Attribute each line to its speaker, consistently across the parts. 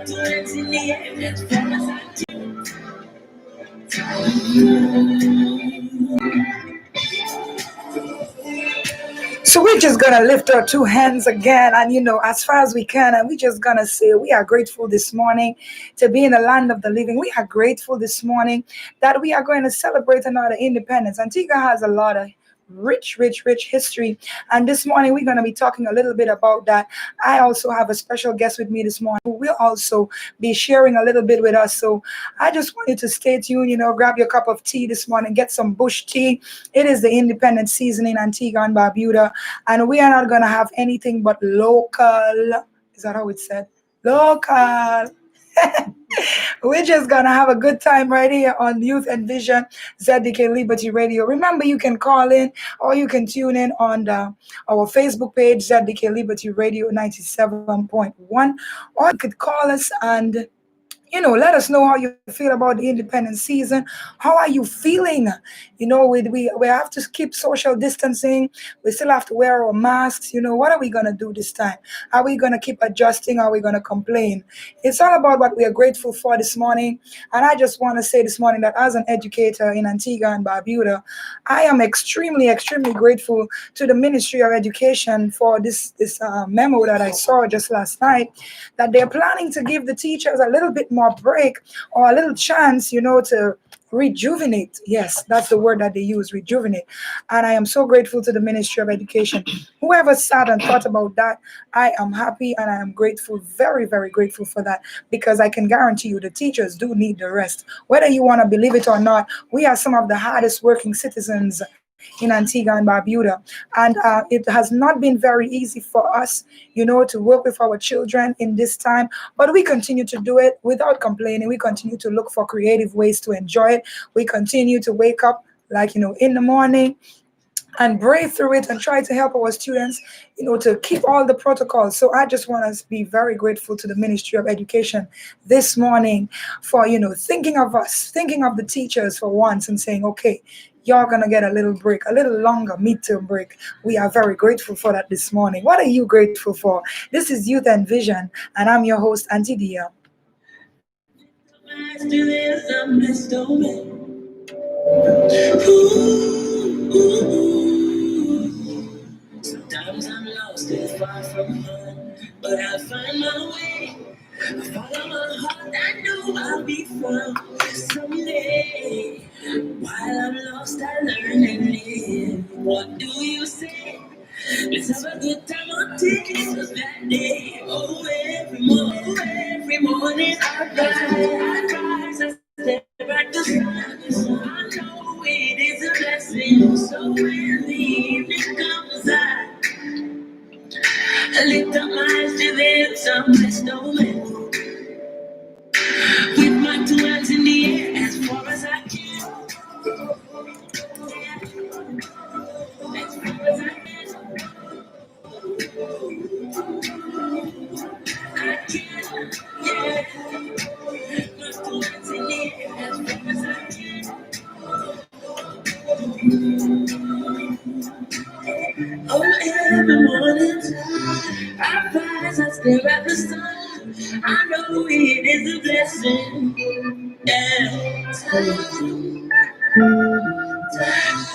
Speaker 1: two hands in the air as far as I can.
Speaker 2: So we're just gonna lift our two hands again, and as far as we can, and we're just gonna say we are grateful this morning to be in the land of the living. We are grateful this morning that we are going to celebrate another independence. Antigua has a lot of rich history, and this morning we're going to be talking a little bit about that. I also have a special guest with me this morning who will also be sharing a little bit with us. So I just want you to stay tuned, grab your cup of tea this morning, get some bush tea. It is the independence season in Antigua and Barbuda, and we are not going to have anything but local. Is that how it's said? Local. We're just gonna have a good time right here on Youth Envision, ZDK Liberty Radio. Remember, you can call in or you can tune in on our Facebook page, ZDK Liberty Radio 97.1, or you could call us and let us know how you feel about the independence season. How are you feeling? We have to keep social distancing. We still have to wear our masks. What are we going to do this time? Are we going to keep adjusting? Are we going to complain? It's all about what we are grateful for this morning. And I just want to say this morning that as an educator in Antigua and Barbuda, I am extremely grateful to the Ministry of Education for this memo that I saw just last night, that they're planning to give the teachers a little bit more break or a little chance, to rejuvenate. Yes, that's the word that they use, rejuvenate. And I am so grateful to the Ministry of Education. Whoever sat and thought about that, I am happy and I am grateful, very grateful for that, because I can guarantee you the teachers do need the rest. Whether you want to believe it or not, we are some of the hardest working citizens in Antigua and Barbuda. And it has not been very easy for us, to work with our children in this time, but we continue to do it without complaining. We continue to look for creative ways to enjoy it. We continue to wake up, in the morning and brave through it and try to help our students, to keep all the protocols. So I just want to be very grateful to the Ministry of Education this morning for, thinking of us, thinking of the teachers for once and saying, okay, you're going to get a little break, a little longer midterm break. We are very grateful for that this morning. What are you grateful for? This is Youth and Vision, and I'm your host, Auntie Dia.
Speaker 1: Sometimes I'm lost and far from home, but I find my way. I follow my heart, I know I'll be found someday. While I'm lost, I learn and live. What do you say? Let's have a good time on Jesus that day. Oh, every morning I rise, I step back to sun. I know it is a blessing. So when the evening comes, I lift up my eyes to the sun, bless no man. With my two hands in the air as far as I can. As far as I can. I can, yeah. My two hands in the air as far as I can. Oh, every morning I rise, I stare at the sun. I know it is a blessing. Yeah.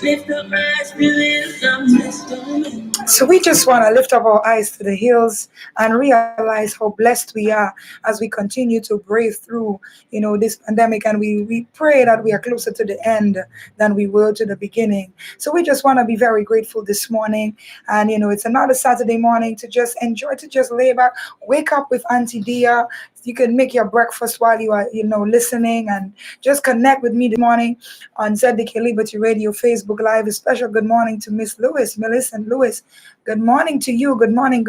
Speaker 1: Lift up my eyes, lift up my stomach.
Speaker 2: So we just want to lift up our eyes to the hills and realize how blessed we are as we continue to brave through, this pandemic. And we pray that we are closer to the end than we were to the beginning. So we just want to be very grateful this morning. And, it's another Saturday morning to just enjoy, to just lay back, wake up with Auntie Dia. You can make your breakfast while you are, listening, and just connect with me this morning on ZDK Liberty Radio Facebook Live. A special good morning to Miss Lewis, Millicent Lewis. Good morning to you. Good morning.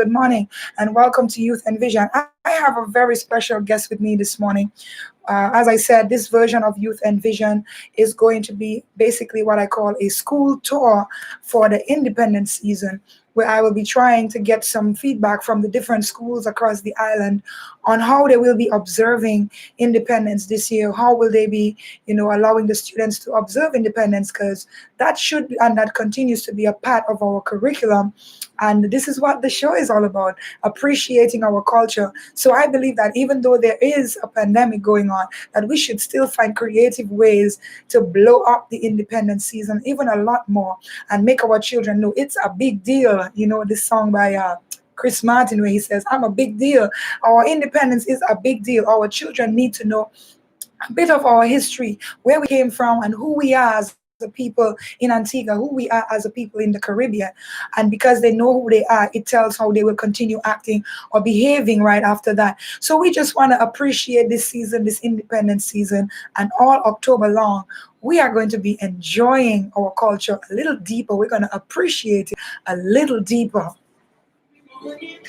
Speaker 2: And welcome to Youth and Vision. I have a very special guest with me this morning. As I said, this version of Youth and Vision is going to be basically what I call a school tour for the independence season, where I will be trying to get some feedback from the different schools across the island on how they will be observing independence this year. How will they be, allowing the students to observe independence? Because that should and that continues to be a part of our curriculum And this is what the show is all about, appreciating our culture. So I believe that even though there is a pandemic going on, that we should still find creative ways to blow up the independence season even a lot more and make our children know it's a big deal. You know, this song by Chris Martin, where he says, I'm a big deal. Our independence is a big deal. Our children need to know a bit of our history, where we came from, and who we are as a people in Antigua, who we are as a people in the Caribbean. And because they know who they are, it tells how they will continue acting or behaving right after that. So we just want to appreciate this season, this independence season, and all October long. We are going to be enjoying our culture a little deeper. We're going to appreciate it a little deeper.
Speaker 1: morning,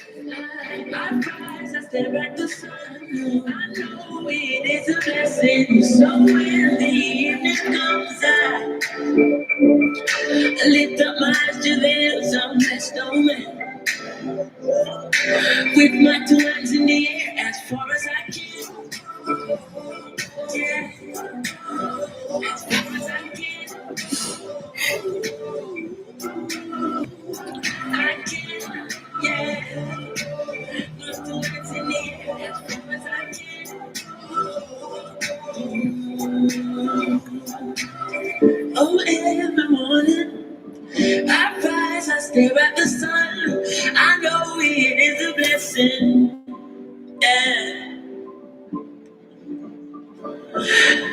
Speaker 1: I rise, I stare at the sun. I know it is a blessing. So when the evening comes, I lift up my eyes to there's a blessed man. With my two hands in the air, as far as I can. Yeah, as far as I can. I can. Yeah, my two hands in the air, as far as I can. Oh, every morning. I rise, I stare at the sun. I know it is a blessing. Yeah.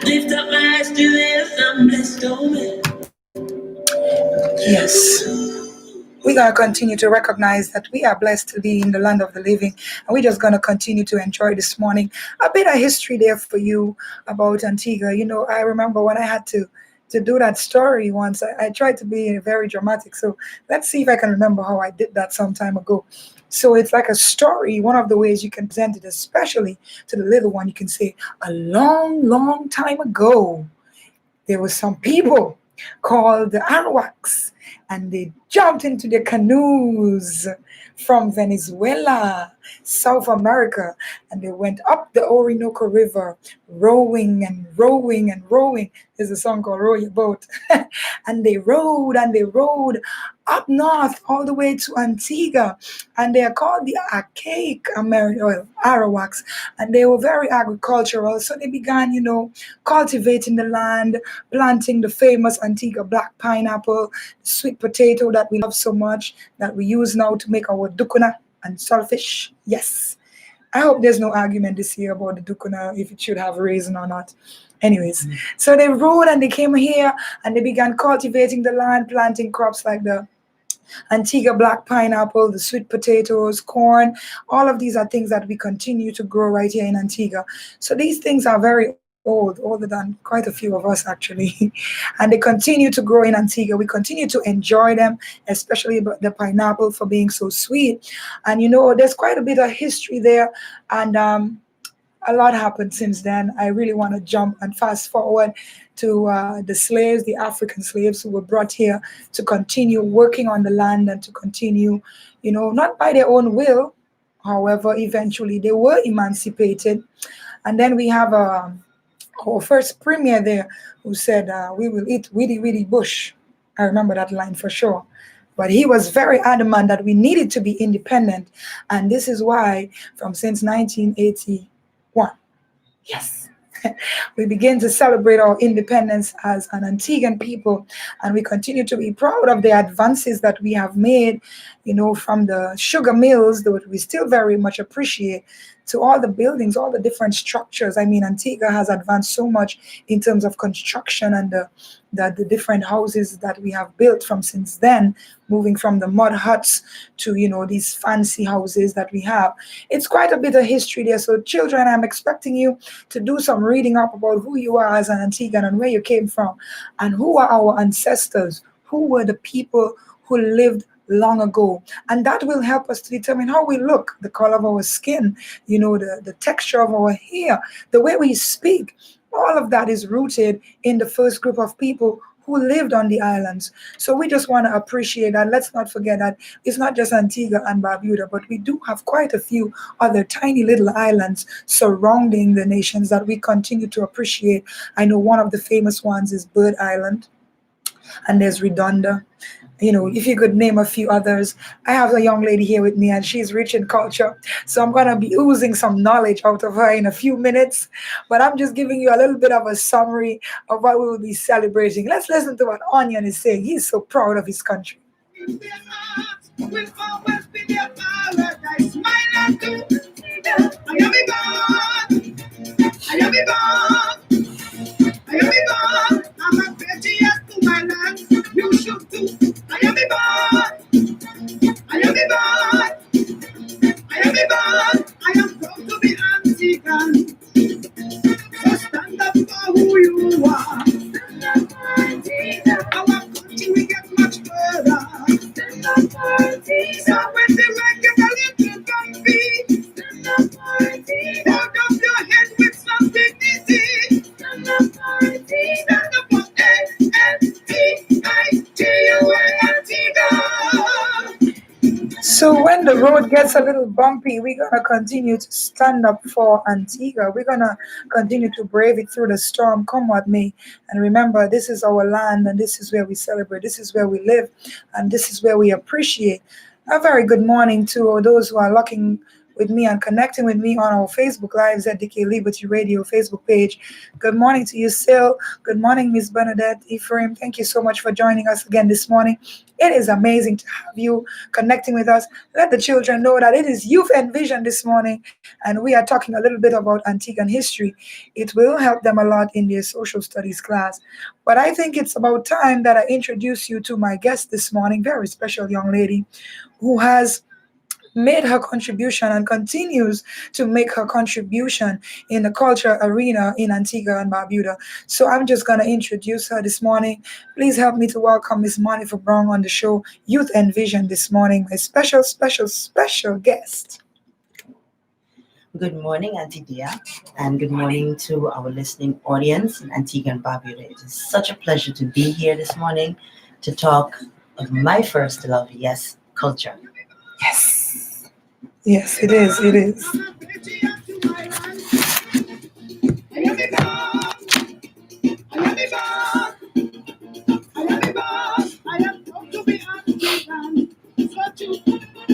Speaker 1: Lift up my eyes to this, I'm blessed, oh man.
Speaker 2: Yes. We're going to continue to recognize that we are blessed to be in the land of the living. And we're just going to continue to enjoy this morning. A bit of history there for you about Antigua. You know, I remember when I had to do that story once, I tried to be very dramatic. So let's see if I can remember how I did that some time ago. So it's like a story. One of the ways you can present it, especially to the little one, you can say, a long, long time ago, there were some people called the Arawaks, and they jumped into their canoes from Venezuela, South America, and they went up the Orinoco River, rowing and rowing and rowing. There's a song called Row Your Boat. And they rowed up north all the way to Antigua, and they are called the archaic American Arawaks, and they were very agricultural. So they began, cultivating the land, planting the famous Antigua black pineapple, sweet potato that we love so much, that we use now to make our dukuna and saltfish. Yes. I hope there's no argument this year about the dukuna, if it should have raisin or not. Anyways, so they rode and they came here and they began cultivating the land, planting crops like the Antigua black pineapple, the sweet potatoes, corn. All of these are things that we continue to grow right here in Antigua. So these things are very old, older than quite a few of us actually. And they continue to grow in Antigua. We continue to enjoy them, especially the pineapple for being so sweet. And there's quite a bit of history there. And a lot happened since then. I really want to jump and fast forward to the slaves, the African slaves who were brought here to continue working on the land and to continue, not by their own will. However, eventually they were emancipated. And then we have our first premier there who said, we will eat weedy, weedy bush. I remember that line for sure. But he was very adamant that we needed to be independent. And this is why, from since 1981, yes, we begin to celebrate our independence as an Antiguan people, and we continue to be proud of the advances that we have made, from the sugar mills that we still very much appreciate, to all the buildings, all the different structures. I mean, Antigua has advanced so much in terms of construction and the different houses that we have built from since then, moving from the mud huts to, these fancy houses that we have. It's quite a bit of history there. So children, I'm expecting you to do some reading up about who you are as an Antiguan and where you came from and who are our ancestors, who were the people who lived long ago. And that will help us to determine how we look, the color of our skin, the texture of our hair, the way we speak. All of that is rooted in the first group of people who lived on the islands. So we just want to appreciate that. Let's not forget that it's not just Antigua and Barbuda, but we do have quite a few other tiny little islands surrounding the nations that we continue to appreciate. I know one of the famous ones is Bird Island, and there's Redonda. If you could name a few others. I have a young lady here with me and she's rich in culture. So I'm going to be oozing some knowledge out of her in a few minutes. But I'm just giving you a little bit of a summary of what we will be celebrating. Let's listen to what Onion is saying. He's so proud of his country. Will always be their paradise. My land to I am born. I am born. I am born. I'm a patriot to my land. You should too. I am born. I am born. I am born. I am proud to be Antican. So stand up for who you are. Stand up for Antigua. Our country will get much further. Stand up for Antigua. So when the right get a little bumpy, stand up for Antigua. Hold up your head with some dignity. Stand up for Antigua. Stand up for Antigua. So when the road gets a little bumpy, we're gonna continue to stand up for Antigua. We're gonna continue to brave it through the storm, come what may. And remember, this is our land, and this is where we celebrate. This is where we live, and this is where we appreciate. A very good morning to those who are locking with me and connecting with me on our Facebook Lives at DK Liberty Radio Facebook page. Good morning to you, Sil. Good morning, Miss Bernadette Ephraim. Thank you so much for joining us again this morning. It is amazing to have you connecting with us. Let the children know that it is Youth Envision this morning, and we are talking a little bit about Antiguan history. It will help them a lot in their social studies class. But I think it's about time that I introduce you to my guest this morning, very special young lady who has made her contribution and continues to make her contribution in the culture arena in Antigua and Barbuda. So I'm just going to introduce her this morning. Please help me to welcome Miss Monica Brown on the show Youth Envision this morning, my special, special, special guest.
Speaker 3: Good morning, Auntie Dia, and good morning to our listening audience in Antigua and Barbuda. It is such a pleasure to be here this morning to talk of my first love, yes, culture.
Speaker 2: Yes. Yes, it is. It is.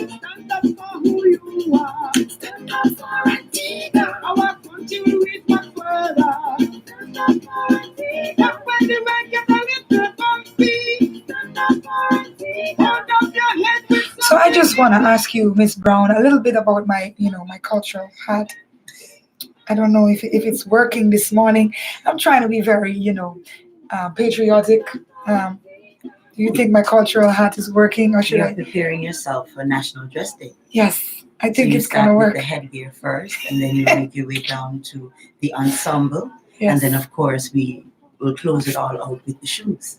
Speaker 2: Stand up for who you are. Stand up for Antigua. Our country will reach much further. Stand up for Antigua. When the man gets a little bumpy, stand up for Antigua. Hold up your head with some. So I just want to ask you, Miss Brown, a little bit about my cultural hat. I don't know if it's working this morning. I'm trying to be very, patriotic. Do you think my cultural hat is working, or should
Speaker 3: You're
Speaker 2: I?
Speaker 3: preparing yourself for National Dress Day.
Speaker 2: Yes, I
Speaker 3: So
Speaker 2: think
Speaker 3: you
Speaker 2: it's gonna
Speaker 3: start with
Speaker 2: work.
Speaker 3: the headgear first, and then you make your way down to the ensemble,
Speaker 2: Yes.
Speaker 3: and then of course we will close it all out with the shoes.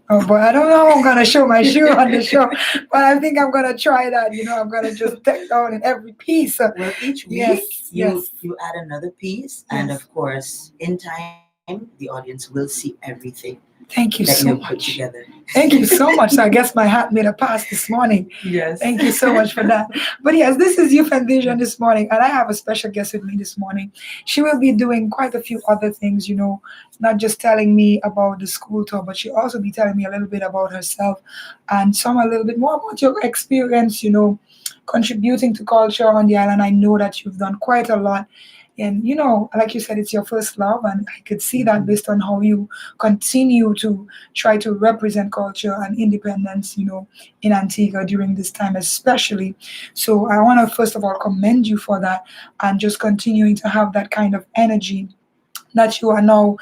Speaker 2: Oh boy, I don't know how I'm gonna show my shoe on the show, but I think I'm gonna try that. I'm gonna just deck down in every piece.
Speaker 3: Well, each week
Speaker 2: Yes, yes.
Speaker 3: you add another piece, and
Speaker 2: Yes.
Speaker 3: of course, in time, the audience will see everything
Speaker 2: Thank you
Speaker 3: that
Speaker 2: so
Speaker 3: you put
Speaker 2: much.
Speaker 3: together.
Speaker 2: Thank you so much. So I guess my hat made a pass this morning.
Speaker 3: Yes.
Speaker 2: Thank you so much for that. But yes, this is Youth Envision this morning, and I have a special guest with me this morning. She will be doing quite a few other things, not just telling me about the school tour, but she'll also be telling me a little bit about herself and a little bit more about your experience, contributing to culture on the island. I know that you've done quite a lot. And like you said, it's your first love, and I could see that based on how you continue to try to represent culture and independence, in Antigua during this time, especially. So I want to first of all commend you for that, and just continuing to have that kind of energy that you are now,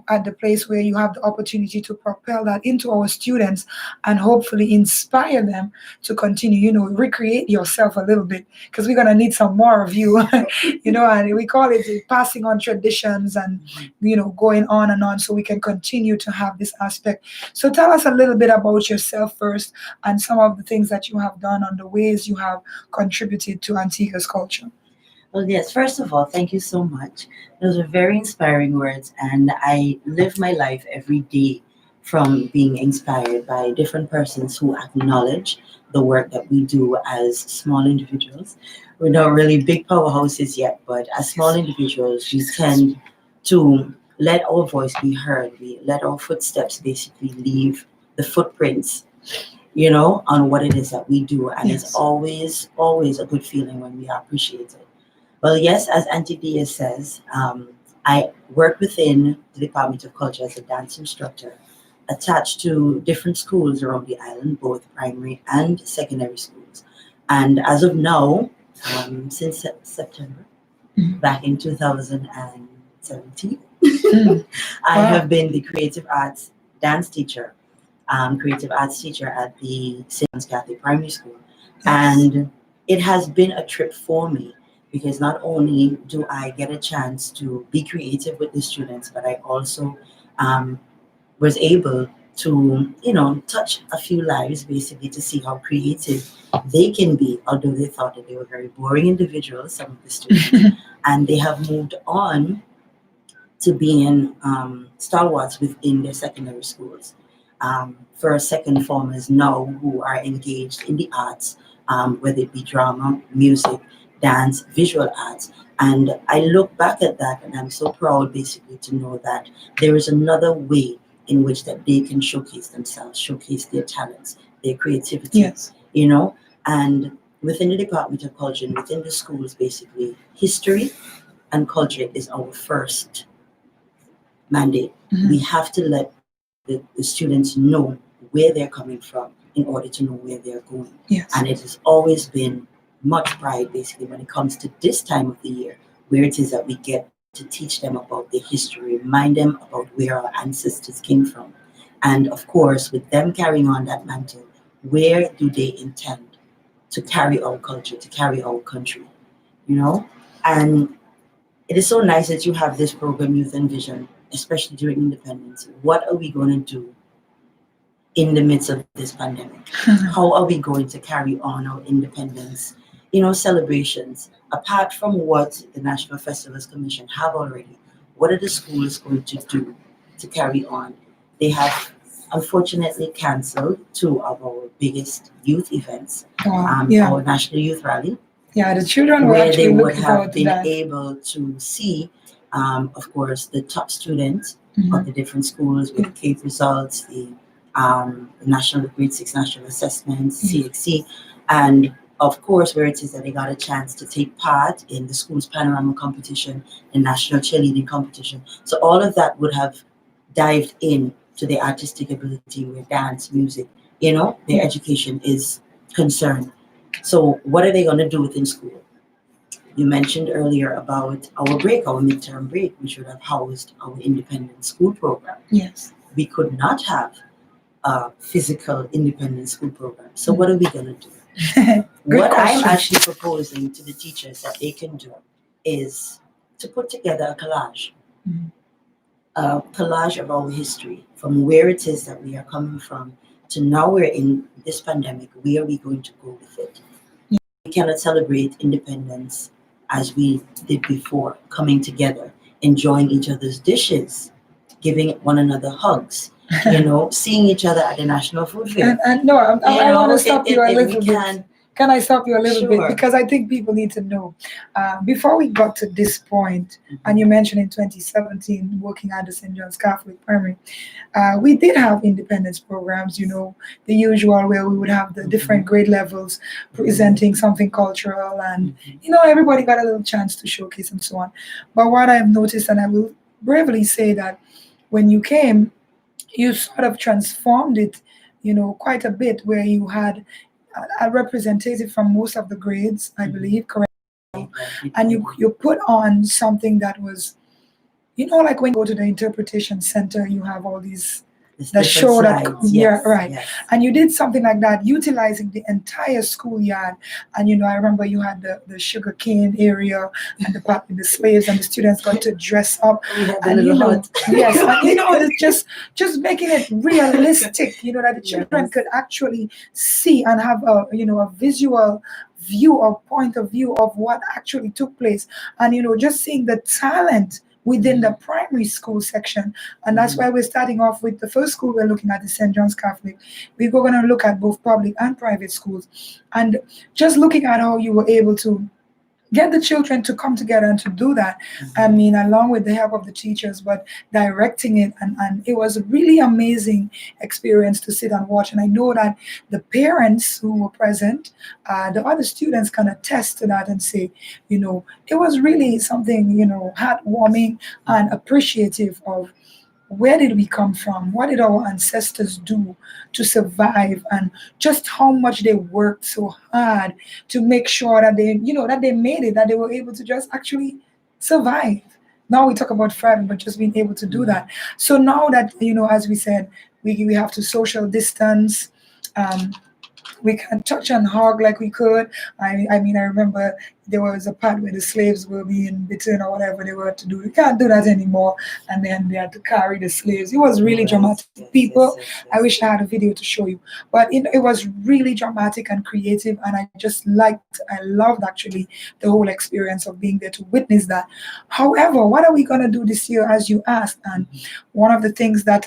Speaker 2: at the place where you have the opportunity to propel that into our students and hopefully inspire them to continue, recreate yourself a little bit, because we're going to need some more of you, and we call it passing on traditions and, going on and on so we can continue to have this aspect. So tell us a little bit about yourself first and some of the things that you have done and the ways you have contributed to Antigua's culture.
Speaker 3: Well, yes, first of all, thank you so much. Those are very inspiring words, and I live my life every day from being inspired by different persons who acknowledge the work that we do as small individuals. We're not really big powerhouses yet, but as small individuals, we tend to let our voice be heard. We let our footsteps basically leave the footprints on what it is that we do. And it's
Speaker 2: Yes.
Speaker 3: always a good feeling when we are appreciated. Well, yes, as Auntie Dia says, I work within the Department of Culture as a dance instructor, attached to different schools around the island, both primary and secondary schools. And as of now, since September,
Speaker 2: Mhm.
Speaker 3: back in 2017,
Speaker 2: Mm.
Speaker 3: I
Speaker 2: Wow.
Speaker 3: have been the creative arts dance teacher, creative arts teacher at the St. John's Catholic Primary School.
Speaker 2: Yes.
Speaker 3: And it has been a trip for me because not only do I get a chance to be creative with the students, but I also um, was able to, touch a few lives basically to see how creative they can be, although they thought that they were very boring individuals, some of the students, and they have moved on to being stalwarts within their secondary schools. First, second formers now who are engaged in the arts, whether it be drama, music, dance, visual arts. And I look back at that and I'm so proud basically to know that there is another way in which that they can showcase themselves, showcase their talents, their creativity,
Speaker 2: Yes.
Speaker 3: and within the Department of Culture and within the schools, basically, history and culture is our first mandate.
Speaker 2: Mhm.
Speaker 3: We have to let the students know where they're coming from in order to know where they're going.
Speaker 2: Yes.
Speaker 3: And it has always been much pride, basically, when it comes to this time of the year, where it is that we get to teach them about their history, remind them about where our ancestors came from. And of course, with them carrying on that mantle, where do they intend to carry our culture, to carry our country, you know? And it is so nice that you have this program, Youth Envision, especially during independence. What are we going to do in the midst of this pandemic? How are we going to carry on our independence, celebrations? Apart from what the National Festivals Commission have already, what are the schools going to do to carry on? They have unfortunately canceled two of our biggest youth events,
Speaker 2: Wow. Yeah.
Speaker 3: our National Youth Rally,
Speaker 2: Yeah. The children were
Speaker 3: where they
Speaker 2: actually
Speaker 3: would
Speaker 2: looking forward
Speaker 3: have
Speaker 2: to
Speaker 3: been
Speaker 2: that.
Speaker 3: able to see, of course, the top students of
Speaker 2: Mhm.
Speaker 3: the different schools with CAPE results, the national grade six national assessments, CXC, and of course, where it is that they got a chance to take part in the school's panorama competition, the national cheerleading competition. So all of that would have dived in to their artistic ability with dance, music, their education is concerned. So what are they going to do within school? You mentioned earlier about our break, our midterm break, which would have housed our independent school program.
Speaker 2: Yes.
Speaker 3: We could not have a physical independent school program. So what are we going to do?
Speaker 2: Good
Speaker 3: What I'm
Speaker 2: question.
Speaker 3: actually proposing to the teachers that they can do is to put together
Speaker 2: Mhm.
Speaker 3: a collage of our history from where it is that we are coming from to now we're in this pandemic. Where are we going to go with it? We cannot celebrate independence as we did before, coming together, enjoying each other's dishes, giving one another hugs, seeing each other at the National Food Fair.
Speaker 2: And no, I want to stop you a
Speaker 3: We
Speaker 2: little bit.
Speaker 3: can.
Speaker 2: Can I stop you a little bit?
Speaker 3: Sure.
Speaker 2: Because I think people need to know. Before we got to this point, and you mentioned in 2017, working at the St. John's Catholic Primary, we did have independence programs, the usual where we would have the different grade levels presenting something cultural, and, everybody got a little chance to showcase and so on. But what I've noticed, and I will bravely say that when you came, you sort of transformed it, quite a bit, where you had a representative from most of the grades, I believe, correct? And you put on something that was, like when you go to the interpretation center, you have all these the show that yeah, right.
Speaker 3: Yes.
Speaker 2: And you did something like that, utilizing the entire schoolyard. And I remember you had the sugar cane area and the slaves and the students got to dress up.
Speaker 3: We had the
Speaker 2: And
Speaker 3: little hut.
Speaker 2: yes, and it's just making it realistic, that the children could actually see and have a visual view or point of view of what actually took place. And just seeing the talent within the primary school section. And that's why we're starting off with the first school we're looking at, the St. John's Catholic. We're going to look at both public and private schools. And just looking at how you were able to get the children to come together and to do that. I mean, along with the help of the teachers, but directing it. And it was a really amazing experience to sit and watch. And I know that the parents who were present, the other students can attest to that and say, it was really something, heartwarming and appreciative of where did we come from? What did our ancestors do to survive? And just how much they worked so hard to make sure that they made it, that they were able to just actually survive. Now we talk about thriving, but just being able to do that. So now that, as we said, we have to social distance. We can touch and hug like we could. I mean, I remember there was a part where the slaves were being bitten or whatever they were to do. We can't do that anymore. And then they had to carry the slaves. It was really dramatic. People, I wish I had a video to show you. But it was really dramatic and creative. And I loved actually the whole experience of being there to witness that. However, what are we going to do this year, as you asked? And one of the things that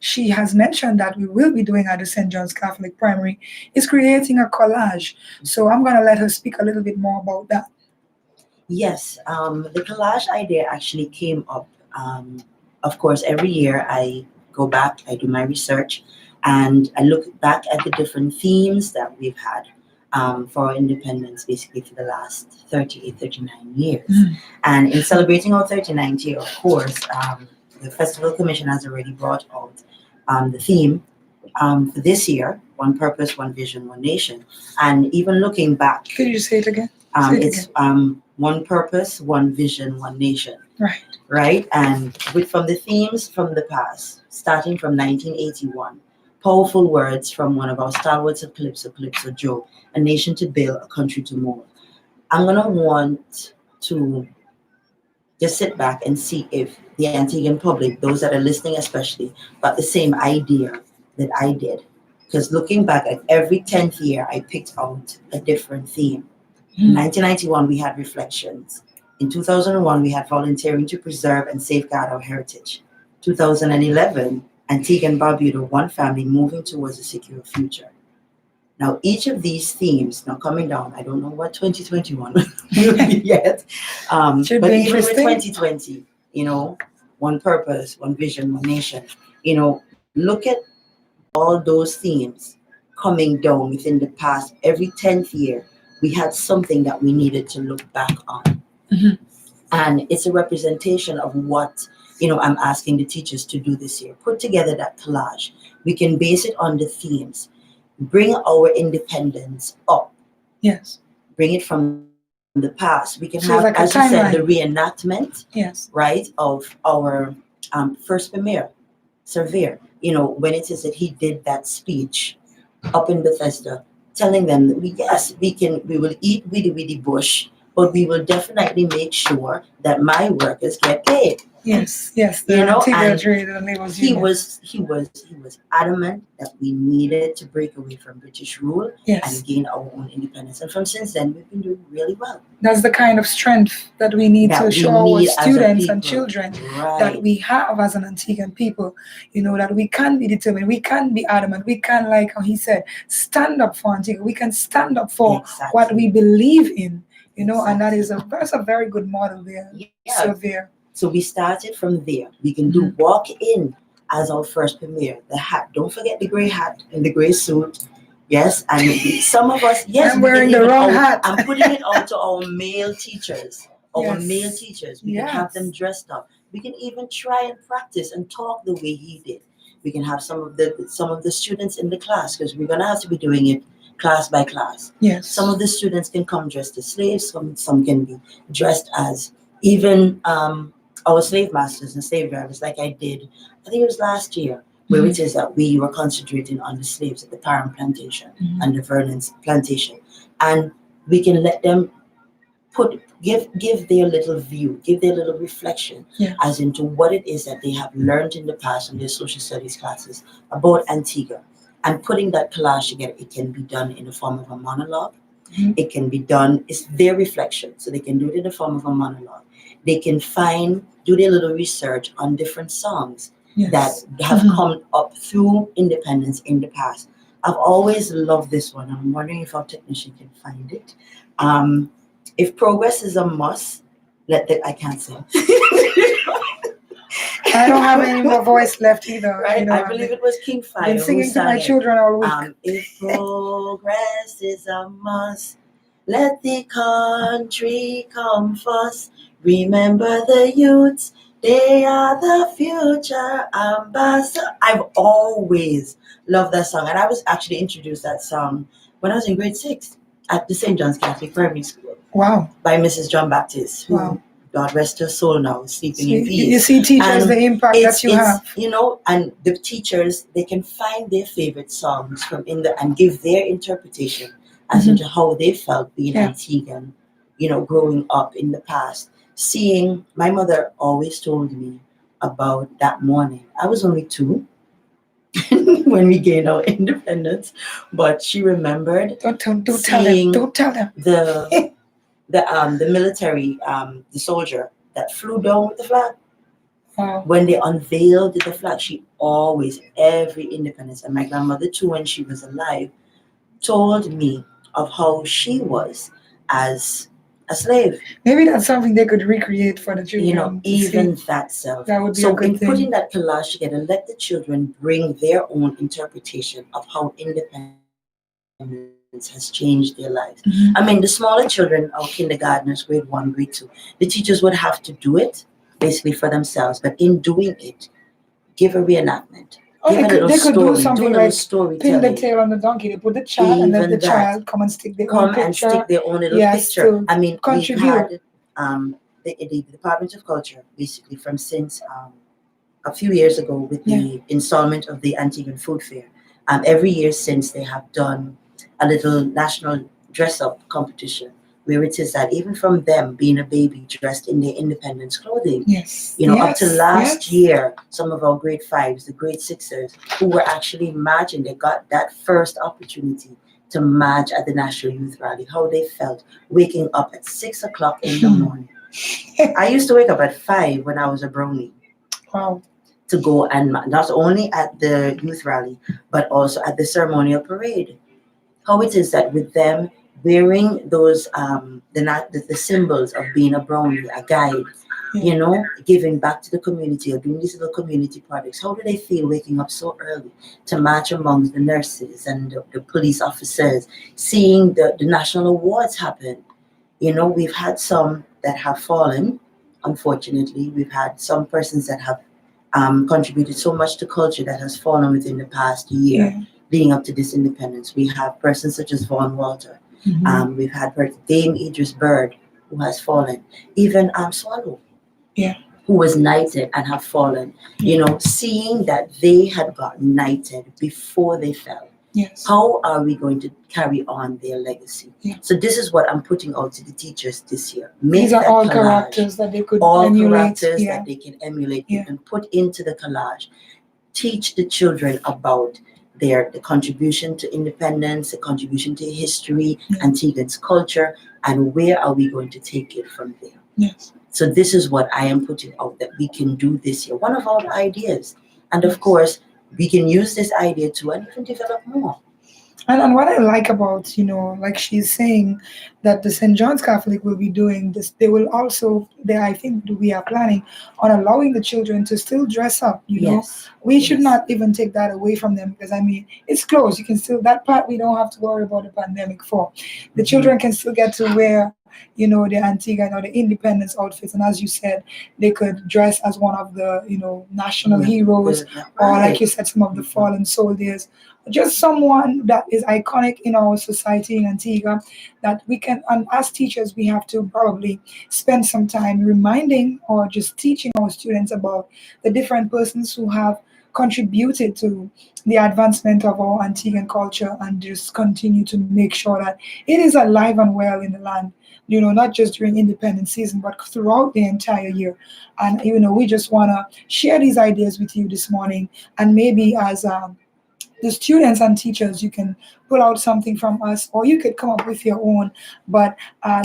Speaker 2: she has mentioned that we will be doing at the St. John's Catholic Primary is creating a collage. So I'm going to let her speak a little bit more about that.
Speaker 3: Yes, the collage idea actually came up. Of course, every year I go back, I do my research, and I look back at the different themes that we've had for our independence, basically for the last 38, 39 years. And in celebrating our 39th year, of course, the Festival Commission has already brought out the theme for this year: One Purpose, One Vision, One Nation. And even looking back,
Speaker 2: Could you say it again?
Speaker 3: it's One Purpose, One Vision, One Nation.
Speaker 2: Right.
Speaker 3: Right? And from the themes from the past, starting from 1981, powerful words from one of our stalwarts of Calypso, Calypso Joe: a nation to build, a country to mold. I'm going to want to just sit back and see if the Antiguan public, those that are listening especially, got the same idea that I did. Because looking back at every 10th year, I picked out a different theme. In 1991, we had reflections. In 2001, we had volunteering to preserve and safeguard our heritage. 2011, Antigua and Barbuda, one family moving towards a secure future. Now, each of these themes, now coming down, I don't know what 2021 will be yet, but even with 2020, One Purpose, One Vision, One Nation, look at all those themes coming down within the past. Every 10th year, we had something that we needed to look back on. And it's a representation of what, I'm asking the teachers to do this year. Put together that collage. We can base it on the themes. Bring our independence up.
Speaker 2: Yes.
Speaker 3: Bring it from the past. We can
Speaker 2: So
Speaker 3: have,
Speaker 2: like
Speaker 3: as you said, the reenactment,
Speaker 2: yes,
Speaker 3: right, of our first premier, Surveyor. When it is that he did that speech up in Bethesda, telling them that we will eat weedy bush, but we will definitely make sure that my workers get paid.
Speaker 2: Yes. And
Speaker 3: he was adamant that we needed to break away from British rule and gain our own independence. And from since then, we've been doing really well.
Speaker 2: That's the kind of strength that we need to show our students and children that we have as an Antiguan people. That we can be determined, we can be adamant, we can, like how he said, stand up for Antigua. We can stand up for what we believe in. And that's a very good model there. Severe.
Speaker 3: So we started from there. We can do walk in as our first premier. The hat, don't forget the gray hat and the gray suit. Yes, and some of us,
Speaker 2: I'm wearing the wrong hat.
Speaker 3: I'm putting it out to our male teachers. Male teachers, we can have them dressed up. We can even try and practice and talk the way he did. We can have some of the students in the class, because we're gonna have to be doing it class by class.
Speaker 2: Yes.
Speaker 3: Some of the students can come dressed as slaves. Some can be dressed as even our slave masters and slave drivers, like I did, I think it was last year, where it is that we were concentrating on the slaves at the Parham plantation and the Vernon's plantation. And we can let them give their little view, give their little reflection as into what it is that they have learned in the past in their social studies classes about Antigua. And putting that collage together, it can be done in the form of a monologue. It can be done, it's their reflection, so they can do it in the form of a monologue. They can do their little research on different songs that have come up through independence in the past. I've always loved this one. I'm wondering if our technician can find it. If progress is a must, let the I can't sing.
Speaker 2: I don't have any more voice left either.
Speaker 3: Right? I believe it was King
Speaker 2: I've been
Speaker 3: Fire who
Speaker 2: singing to my
Speaker 3: sang it.
Speaker 2: children all week.
Speaker 3: If progress is a must, let the country come first. Remember the youths, they are the future ambassador. I've always loved that song, and I was actually introduced that song when I was in grade 6 at the St. John's Catholic Primary School
Speaker 2: Wow.
Speaker 3: by Mrs. John Baptist, who,
Speaker 2: Wow.
Speaker 3: God rest her soul now, sleeping in
Speaker 2: You
Speaker 3: peace.
Speaker 2: see, teachers,
Speaker 3: And
Speaker 2: the impact that you have.
Speaker 3: and the teachers, they can find their favorite songs from in the and give their interpretation as
Speaker 2: Mhm.
Speaker 3: into how they felt being
Speaker 2: Yeah.
Speaker 3: Antiguan, growing up in the past. Seeing my mother always told me about that morning. I was only 2 when we gained our independence, but she remembered
Speaker 2: Don't tell them.
Speaker 3: seeing
Speaker 2: Don't tell them.
Speaker 3: the military, the soldier that flew down with the flag.
Speaker 2: Wow.
Speaker 3: When they unveiled the flag, she always, every independence, and my grandmother too, when she was alive, told me of how she was as a slave.
Speaker 2: Maybe that's something they could recreate for the children. to
Speaker 3: Even
Speaker 2: see.
Speaker 3: that self.
Speaker 2: That would be a
Speaker 3: So
Speaker 2: good
Speaker 3: in putting
Speaker 2: thing.
Speaker 3: that collage together, let the children bring their own interpretation of how independence has changed their lives. I mean, the smaller children, our kindergartners, grade 1, grade 2, the teachers would have to do it basically for themselves. But in doing it, give a reenactment, give a
Speaker 2: Or
Speaker 3: little
Speaker 2: they could
Speaker 3: story,
Speaker 2: do
Speaker 3: do a
Speaker 2: something
Speaker 3: little
Speaker 2: like pin the
Speaker 3: storytelling.
Speaker 2: tail on the donkey. They put the child and let
Speaker 3: Even
Speaker 2: the
Speaker 3: that,
Speaker 2: child come and stick their own
Speaker 3: come and
Speaker 2: picture.
Speaker 3: stick their own little
Speaker 2: Yes,
Speaker 3: picture.
Speaker 2: to
Speaker 3: I mean, we've
Speaker 2: contribute.
Speaker 3: had the Department of Culture basically from since a few years ago with
Speaker 2: Yeah.
Speaker 3: the installment of the Antiguan Food Fair. Every year since they have done a little national dress up competition where it is that even from them being a baby dressed in their independence clothing,
Speaker 2: Yes.
Speaker 3: up to
Speaker 2: Yes.
Speaker 3: last
Speaker 2: Yes.
Speaker 3: year, some of our grade 5s, the grade 6ers, who were actually marching, they got that first opportunity to march at the National Youth Rally, how they felt waking up at 6 o'clock in the morning. I used to wake up at 5 when I was a brownie
Speaker 2: Wow.
Speaker 3: to go and not only at the youth rally, but also at the ceremonial parade. How it is that with them wearing those the symbols of being a brownie, a guide, giving back to the community or doing these little community projects. How do they feel waking up so early to march amongst the nurses and the police officers, seeing the national awards happen? We've had some that have fallen, unfortunately. We've had some persons that have contributed so much to culture that has fallen within the past year
Speaker 2: Yeah.
Speaker 3: leading up to this independence. We have persons such as Vaughan Walter.
Speaker 2: Mhm.
Speaker 3: We've had Dame Idris Bird, who has fallen. Even Swallow,
Speaker 2: Yeah.
Speaker 3: who was knighted and have fallen. Seeing that they had gotten knighted before they fell.
Speaker 2: Yes.
Speaker 3: How are we going to carry on their legacy?
Speaker 2: Yeah.
Speaker 3: So this is what I'm putting out to the teachers this year.
Speaker 2: These
Speaker 3: Make
Speaker 2: are
Speaker 3: that
Speaker 2: all
Speaker 3: collage,
Speaker 2: characters that they could
Speaker 3: all
Speaker 2: emulate.
Speaker 3: characters
Speaker 2: Yeah.
Speaker 3: that they can emulate.
Speaker 2: Yeah.
Speaker 3: You can put into the collage. Teach the children about the contribution to independence, the contribution to history,
Speaker 2: Yeah.
Speaker 3: Antiguan's culture, and where are we going to take it from there?
Speaker 2: Yes.
Speaker 3: So this is what I am putting out that we can do this year. One of our ideas. And of course, we can use this idea to and even develop more.
Speaker 2: And what I like about, like she's saying that the St. John's Catholic will be doing this, they will also, I think we are planning on allowing the children to still dress up,
Speaker 3: Yes.
Speaker 2: We should
Speaker 3: Yes.
Speaker 2: not even take that away from them because, I mean, it's closed. You can still, that part we don't have to worry about the pandemic for. The children can still get to wear, the Antigua or the independence outfits. And as you said, they could dress as one of the, national heroes, or like you said, some of the fallen soldiers, just someone that is iconic in our society in Antigua that we can, and as teachers, we have to probably spend some time reminding or just teaching our students about the different persons who have contributed to the advancement of our Antiguan culture and just continue to make sure that it is alive and well in the land. Not just during independence season, but throughout the entire year. And, we just want to share these ideas with you this morning. And maybe as the students and teachers, you can pull out something from us, or you could come up with your own. But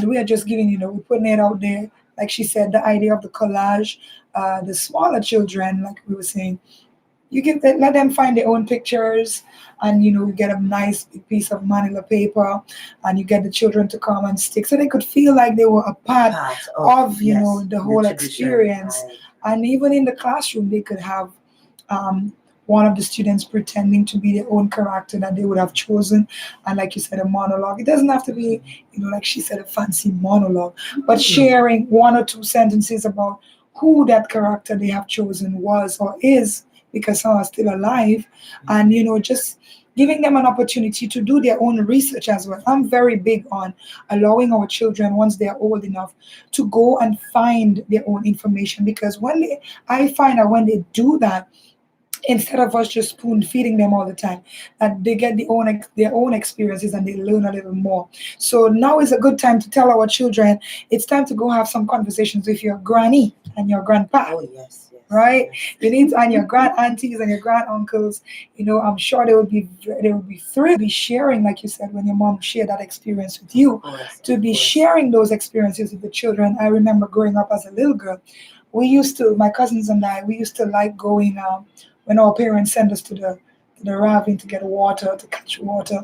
Speaker 2: we are just giving, we're putting it out there. Like she said, the idea of the collage, the smaller children, like we were saying, You can let them find their own pictures, and you get a nice big piece of manila paper, and you get the children to come and stick, so they could feel like they were a part
Speaker 3: Part of,
Speaker 2: of
Speaker 3: yes,
Speaker 2: the
Speaker 3: the
Speaker 2: whole
Speaker 3: tradition,
Speaker 2: experience.
Speaker 3: right?
Speaker 2: And even in the classroom, they could have one of the students pretending to be their own character that they would have chosen, and like you said, a monologue. It doesn't have to be, like she said, a fancy monologue, but
Speaker 3: Mm.
Speaker 2: sharing one or two sentences about who that character they have chosen was or is, because some are still alive, and just giving them an opportunity to do their own research as well. I'm very big on allowing our children, once they are old enough, to go and find their own information, because I find that when they do that, instead of us just spoon feeding them all the time, that they get their own experiences and they learn a little more. So now is a good time to tell our children it's time to go have some conversations with your granny and your grandpa,
Speaker 3: Oh yes, yes,
Speaker 2: right?
Speaker 3: yes.
Speaker 2: You need, and your grand aunties and your grand uncles. I'm sure they would be thrilled to be sharing, like you said, when your mom shared that experience with
Speaker 3: Of
Speaker 2: you,
Speaker 3: course,
Speaker 2: to
Speaker 3: of
Speaker 2: be
Speaker 3: course.
Speaker 2: sharing those experiences with the children. I remember growing up as a little girl, my cousins and I, we used to like going, when our parents sent us to the ravine to get water, to catch water.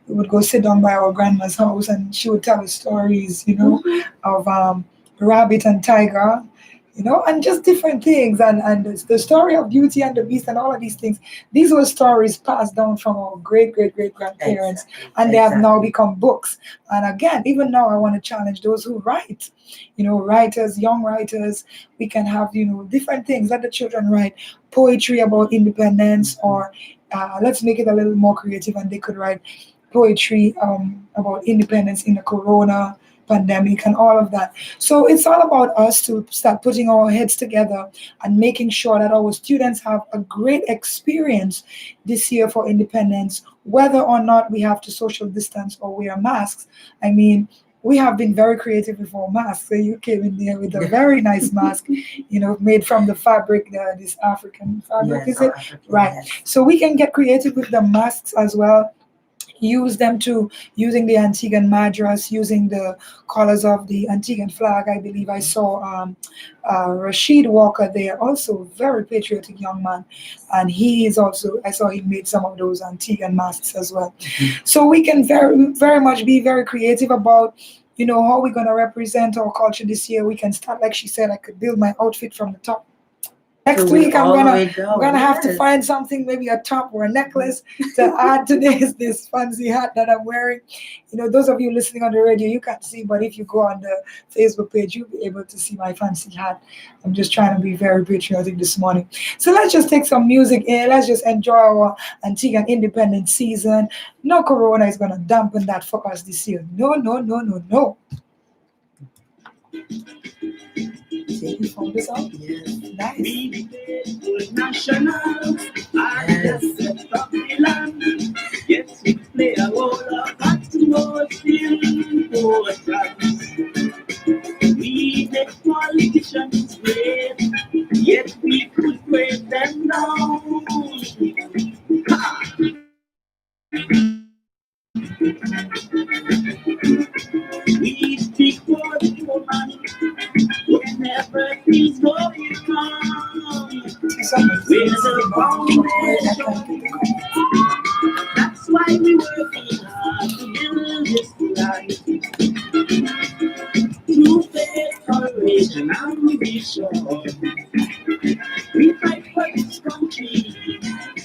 Speaker 2: We would go sit down by our grandma's house, and she would tell us stories, of rabbit and tiger, and just different things, and the story of Beauty and the Beast and all of these things. These were stories passed down from our great great great grandparents,
Speaker 3: Exactly,
Speaker 2: and they have now
Speaker 3: exactly.
Speaker 2: become books. And again, even now, I want to challenge those who write, writers, young writers. We can have, different things. Let the children write poetry about independence, or let's make it a little more creative, and they could write poetry about independence in the corona pandemic and all of that. So it's all about us to start putting our heads together and making sure that our students have a great experience this year for independence, whether or not we have to social distance or wear masks. I mean, we have been very creative with our masks. So you came in there with a very nice mask, made from the fabric, this African fabric,
Speaker 3: Yes,
Speaker 2: is
Speaker 3: South
Speaker 2: it?
Speaker 3: African,
Speaker 2: Right.
Speaker 3: yes.
Speaker 2: So we can get creative with the masks as well, use them to using the Antiguan Madras, using the colors of the Antiguan flag. I believe I saw Rashid Walker there, also very patriotic young man, and he is also, I saw he made some of those Antiguan masks as well.
Speaker 3: Mhm.
Speaker 2: So we can very very much be very creative about, how we're going to represent our culture this year. We can start, like she said, I could build my outfit from the top.
Speaker 3: So
Speaker 2: Next
Speaker 3: we
Speaker 2: week,
Speaker 3: all the way
Speaker 2: I'm
Speaker 3: down,
Speaker 2: gonna have to
Speaker 3: yes.
Speaker 2: find something, maybe a top or a necklace, to add to this fancy hat that I'm wearing. Those of you listening on the radio, you can't see, but if you go on the Facebook page, you'll be able to see my fancy hat. I'm just trying to be very patriotic this morning. So let's just take some music in. Let's just enjoy our Antigua Independence season. No Corona is gonna dampen that for us this year. No, no, no, no, no. See, you found this out?
Speaker 3: Yes,
Speaker 2: Nice.
Speaker 1: We faithful nationals are
Speaker 3: yes.
Speaker 1: the set of the land. Yes, we play a role of utmost importance. We make politicians great, yet we could break them down. We speak for the woman whenever things going wrong.
Speaker 2: See, somebody's
Speaker 1: We're
Speaker 2: sitting
Speaker 1: the
Speaker 2: on the I can't get the
Speaker 1: foundation.
Speaker 2: comment.
Speaker 1: That's why we working hard to build this life. Through faith, courage, and ambition. We fight for this country.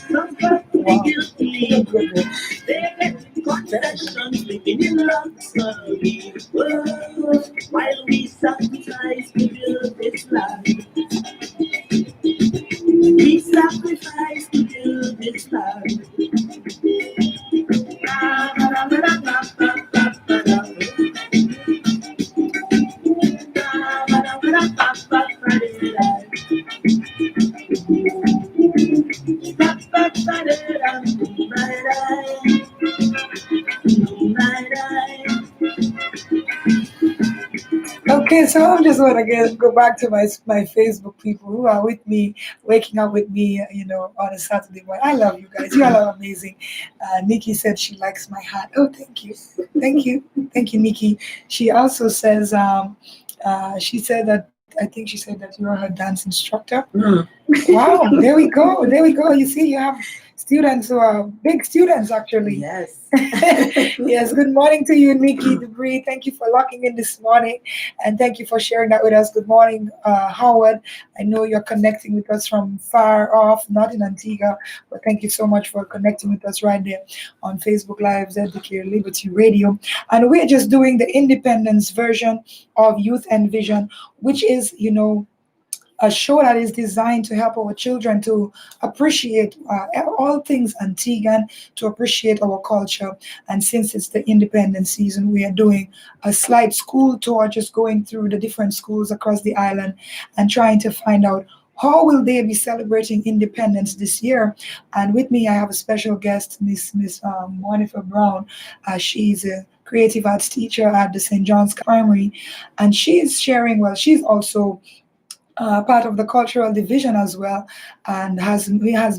Speaker 1: Some perfectly
Speaker 2: Wow.
Speaker 1: guilty.
Speaker 2: Good, good, good.
Speaker 1: They get concessions living in luxury. Whoa. While we sacrifice to build this life. We sacrifice to build this life.
Speaker 2: Okay, so I'm just want to go back to my Facebook people who are with me, waking up with me, on a Saturday morning. I love you guys. You all are amazing. Nikki said she likes my hat. Oh, thank you, Nikki. She also says, she said that I think she said that you are her dance instructor.
Speaker 3: Mm.
Speaker 2: Wow, there we go. There we go. You see, you have students who are big students actually.
Speaker 3: Yes.
Speaker 2: Yes, good morning to you, Nikki Debris. Thank you for locking in this morning and thank you for sharing that with us. Good morning, Howard. I know you're connecting with us from far off, not in Antigua, but thank you so much for connecting with us right there on Facebook Live, ZDK Liberty Radio. And we're just doing the independence version of Youth and Vision, which is, a show that is designed to help our children to appreciate all things Antiguan, to appreciate our culture. And since it's the independence season, we are doing a slight school tour, just going through the different schools across the island and trying to find out how will they be celebrating independence this year. And with me, I have a special guest, Miss Monifa Brown. She's a creative arts teacher at the St. John's Primary, and she's sharing. Well, she's also part of the cultural division as well, and has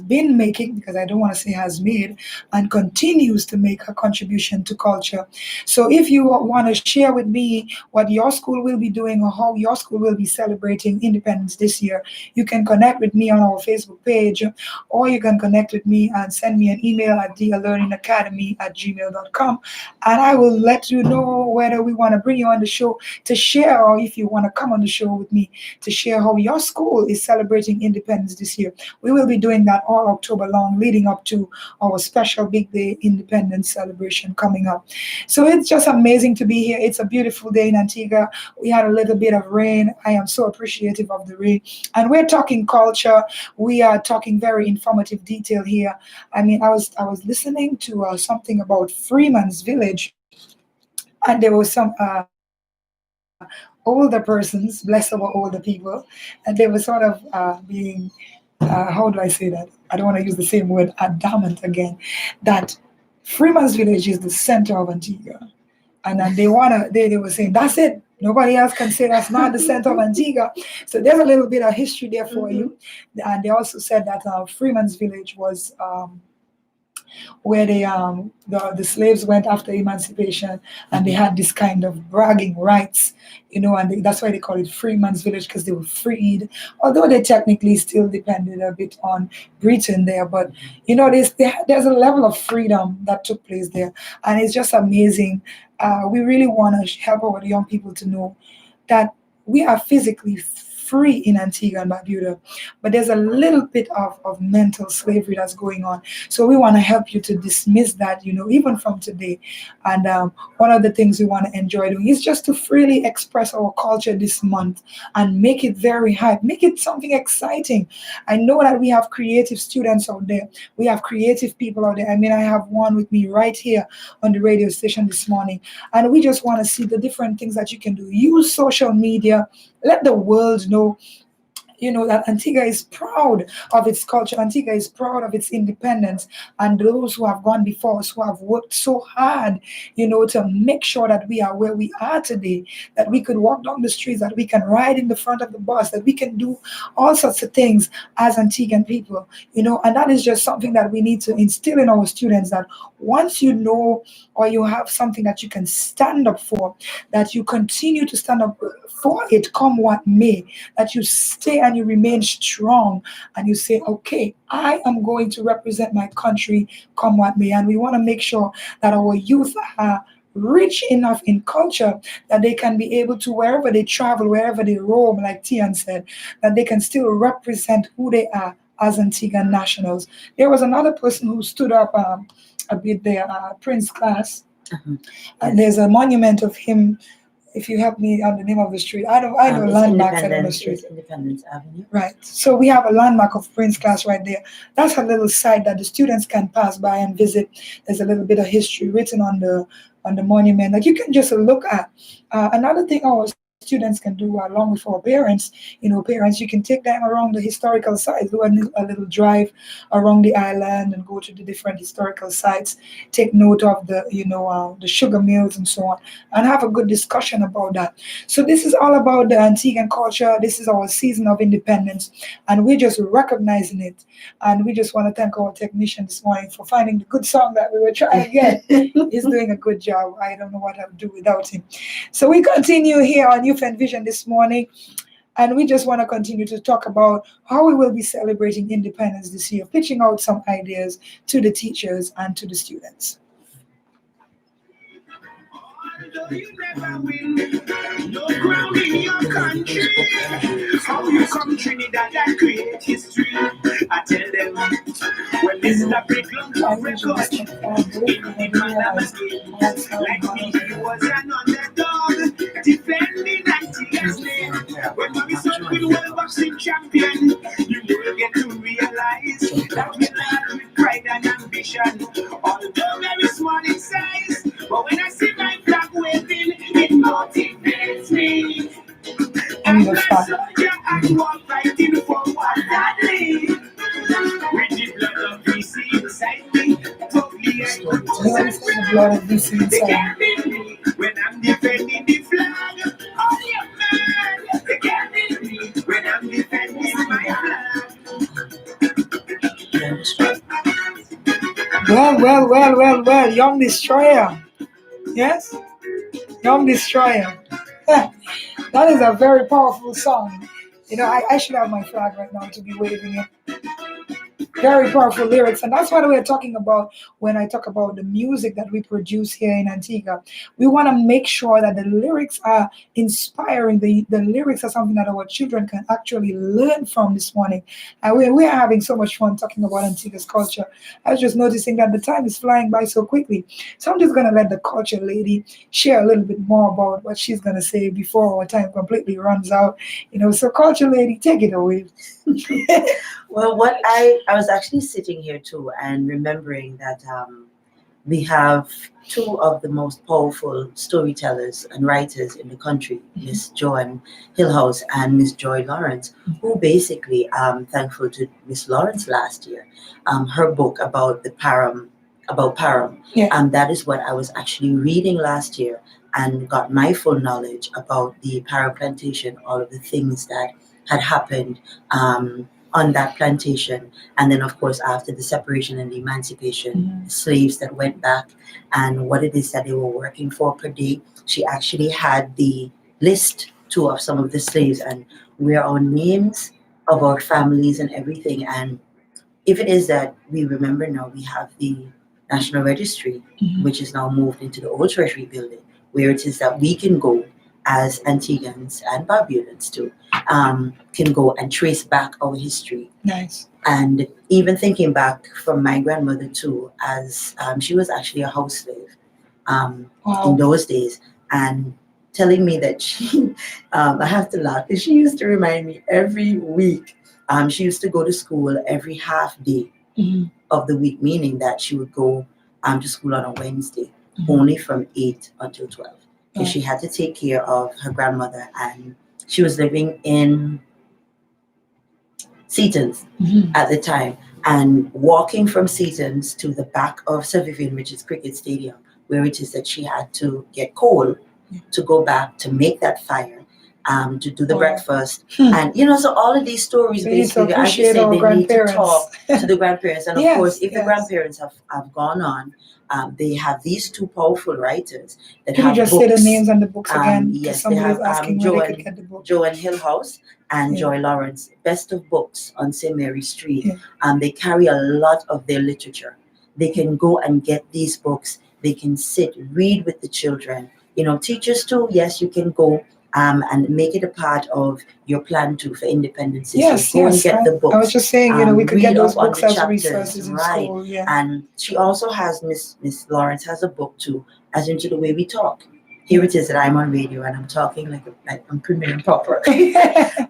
Speaker 2: been making, because I don't want to say has made, and continues to make a contribution to culture. So if you want to share with me what your school will be doing or how your school will be celebrating independence this year, you can connect with me on our Facebook page, or you can connect with me and send me an email at dealearningacademy@gmail.com, and I will let you know whether we want to bring you on the show to share, or if you want to come on the show with me to share how your school is celebrating independence this year. We will be doing that all October long, leading up to our special big day independence celebration coming up. So it's just amazing to be here. It's a beautiful day in Antigua. We had a little bit of rain. I am so appreciative of the rain. And we're talking culture. We are talking very informative detail here. I mean, I was listening to something about Freeman's Village, and there was some older persons, bless our older people, and they were sort of being, how do I say that? I don't want to use the same word, adamant again, that Freeman's Village is the center of Antigua. And then they were saying, that's it. Nobody else can say that's not the center of Antigua. So there's a little bit of history there for you. And they also said that Freeman's Village was where the slaves went after emancipation, and they had this kind of bragging rights, and that's why they call it Freeman's Village, because they were freed, although they technically still depended a bit on Britain there. But there's a level of freedom that took place there, and it's just amazing. We really want to help our young people to know that we are physically free in Antigua and Barbuda, but there's a little bit of mental slavery that's going on. So we want to help you to dismiss that, even from today. And one of the things we want to enjoy doing is just to freely express our culture this month and make it very high, make it something exciting. I know that we have creative students out there. We have creative people out there. I mean, I have one with me right here on the radio station this morning, and we just want to see the different things that you can do. Use social media. Let the world know, that Antigua is proud of its culture. Antigua is proud of its independence. And those who have gone before us, who have worked so hard, to make sure that we are where we are today, that we could walk down the streets, that we can ride in the front of the bus, that we can do all sorts of things as Antiguan people, and that is just something that we need to instill in our students, that once you know, or you have something that you can stand up for, that you continue to stand up for it, come what may, that you stay and you remain strong, and you say, okay, I am going to represent my country, come what may. And we want to make sure that our youth are rich enough in culture that they can be able to, wherever they travel, wherever they roam, like Tian said, that they can still represent who they are as Antiguan nationals. There was another person who stood up a bit there, Prince Class, and there's a monument of him. If you help me on the name of the street, I know
Speaker 3: It's
Speaker 2: landmarks. I don't know street.
Speaker 3: It's Independence Avenue.
Speaker 2: Right. So we have a landmark of Prince Class right there. That's a little site that the students can pass by and visit. There's a little bit of history written on the monument that you can just look at. Another thing our students can do along with our parents, you can take them around the historical sites, do a little drive around the island and go to the different historical sites, take note of the sugar mills and so on, and have a good discussion about that. So this is all about the Antiguan culture. This is our season of independence, and we're just recognizing it. And we just want to thank our technician this morning for finding the good song that we were trying to get. He's doing a good job. I don't know what I'd do without him. So we continue here on Youth and Vision this morning. And we just want to continue to talk about how we will be celebrating independence this year, pitching out some ideas to the teachers and to the students.
Speaker 1: Although you never win, no crown in your country. How you come Trinidad and create history? I tell them, when Mr. Big Lump of record, in the man again, like me, he was an underdog, defending Antioch's name. When Bobby Son will world boxing champion, you will get to realize that we laugh with pride and ambition, although very small in size. But when I see my flag waving, it motivates me. I'm a soldier and war fighting for what I live. With the blood of VC inside me, totally I could
Speaker 2: The blood of this
Speaker 1: they
Speaker 2: inside.
Speaker 1: can't beat me when I'm defending the flag. Oh yeah, man, they can't beat me when I'm defending my
Speaker 2: Well, Young Destroyer. Yes? Young Destroyer. That is a very powerful song. I should have my flag right now to be waving it. Very powerful lyrics, and that's what we're talking about when I talk about the music that we produce here in Antigua. We want to make sure that the lyrics are inspiring. The lyrics are something that our children can actually learn from this morning. And we are having so much fun talking about Antigua's culture. I was just noticing that the time is flying by so quickly. So I'm just going to let the culture lady share a little bit more about what she's going to say before our time completely runs out. So culture lady, take it away.
Speaker 3: Well, what I was actually sitting here too and remembering that we have two of the most powerful storytellers and writers in the country, Miss Joan Hillhouse and Miss Joy Lawrence, who basically, thankful to Miss Lawrence last year, her book about Param,
Speaker 2: Yeah.
Speaker 3: that is what I was actually reading last year and got my full knowledge about the Param plantation, all of the things that had happened on that plantation. And then, of course, after the separation and the emancipation, slaves that went back and what it is that they were working for per day. She actually had the list too of some of the slaves and where our names of our families and everything. And if it is that we remember now, we have the National Registry, which is now moved into the old Treasury building, where it is that we can go as Antiguans and Barbudans too, can go and trace back our history.
Speaker 2: Nice.
Speaker 3: And even thinking back from my grandmother too, as she was actually a house slave in those days, and telling me that she, I have to laugh, because she used to remind me every week. She used to go to school every half day of the week, meaning that she would go to school on a Wednesday, only from 8 until 12. Because she had to take care of her grandmother, and she was living in Seaton's at the time. And walking from Seaton's to the back of Vivian, which is Cricket Stadium, where it is that she had to get coal to go back to make that fire, to do the breakfast. And, so all of these stories,
Speaker 2: We need to
Speaker 3: basically, as you
Speaker 2: appreciate
Speaker 3: say,
Speaker 2: our
Speaker 3: they need to
Speaker 2: grandparents.
Speaker 3: talk to the grandparents. And of
Speaker 2: Yes,
Speaker 3: course, if the
Speaker 2: yes.
Speaker 3: grandparents have gone on, they have these two powerful writers that
Speaker 2: Can
Speaker 3: have
Speaker 2: you just
Speaker 3: books.
Speaker 2: say the names and the books again? Because
Speaker 3: Yes, they
Speaker 2: somebody is
Speaker 3: have
Speaker 2: asking where they could get the book.
Speaker 3: Joan Hillhouse and
Speaker 2: Yeah.
Speaker 3: Joy Lawrence, Best of Books on St. Mary Street.
Speaker 2: Yeah.
Speaker 3: They carry a lot of their literature. They can go and get these books. They can sit, read with the children. Teachers too, yes, you can go and make it a part of your plan too for independence.
Speaker 2: Yes,
Speaker 3: Go and
Speaker 2: yes.
Speaker 3: get the books.
Speaker 2: I was just saying, we could get
Speaker 3: read
Speaker 2: those
Speaker 3: up on
Speaker 2: books
Speaker 3: the
Speaker 2: as
Speaker 3: chapters,
Speaker 2: resources in
Speaker 3: right.
Speaker 2: school. Yeah.
Speaker 3: And she also has, Miss Lawrence has a book too, as into the way we talk. Here it is that I'm on radio and I'm talking like I'm prim and proper.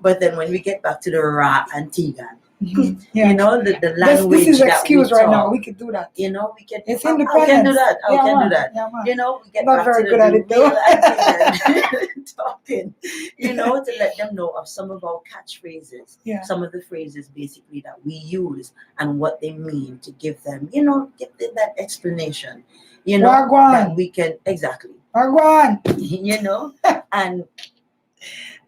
Speaker 3: But then when we get back to the raw Antiguan,
Speaker 2: Yeah.
Speaker 3: the language
Speaker 2: This is
Speaker 3: that
Speaker 2: excuse
Speaker 3: we
Speaker 2: right
Speaker 3: talk,
Speaker 2: now. We could do that.
Speaker 3: we can.
Speaker 2: It's
Speaker 3: I
Speaker 2: independence.
Speaker 3: can do that. I
Speaker 2: Yeah,
Speaker 3: can
Speaker 2: man.
Speaker 3: do that.
Speaker 2: Yeah, man.
Speaker 3: We get
Speaker 2: Not
Speaker 3: back
Speaker 2: very
Speaker 3: to
Speaker 2: good
Speaker 3: the
Speaker 2: at it, though.
Speaker 3: real Antiguan talking. To let them know of some of our catchphrases, some of the phrases basically that we use and what they mean, to give them, give them that explanation.
Speaker 2: Wagwan.
Speaker 3: That we can exactly.
Speaker 2: Wagwan.
Speaker 3: And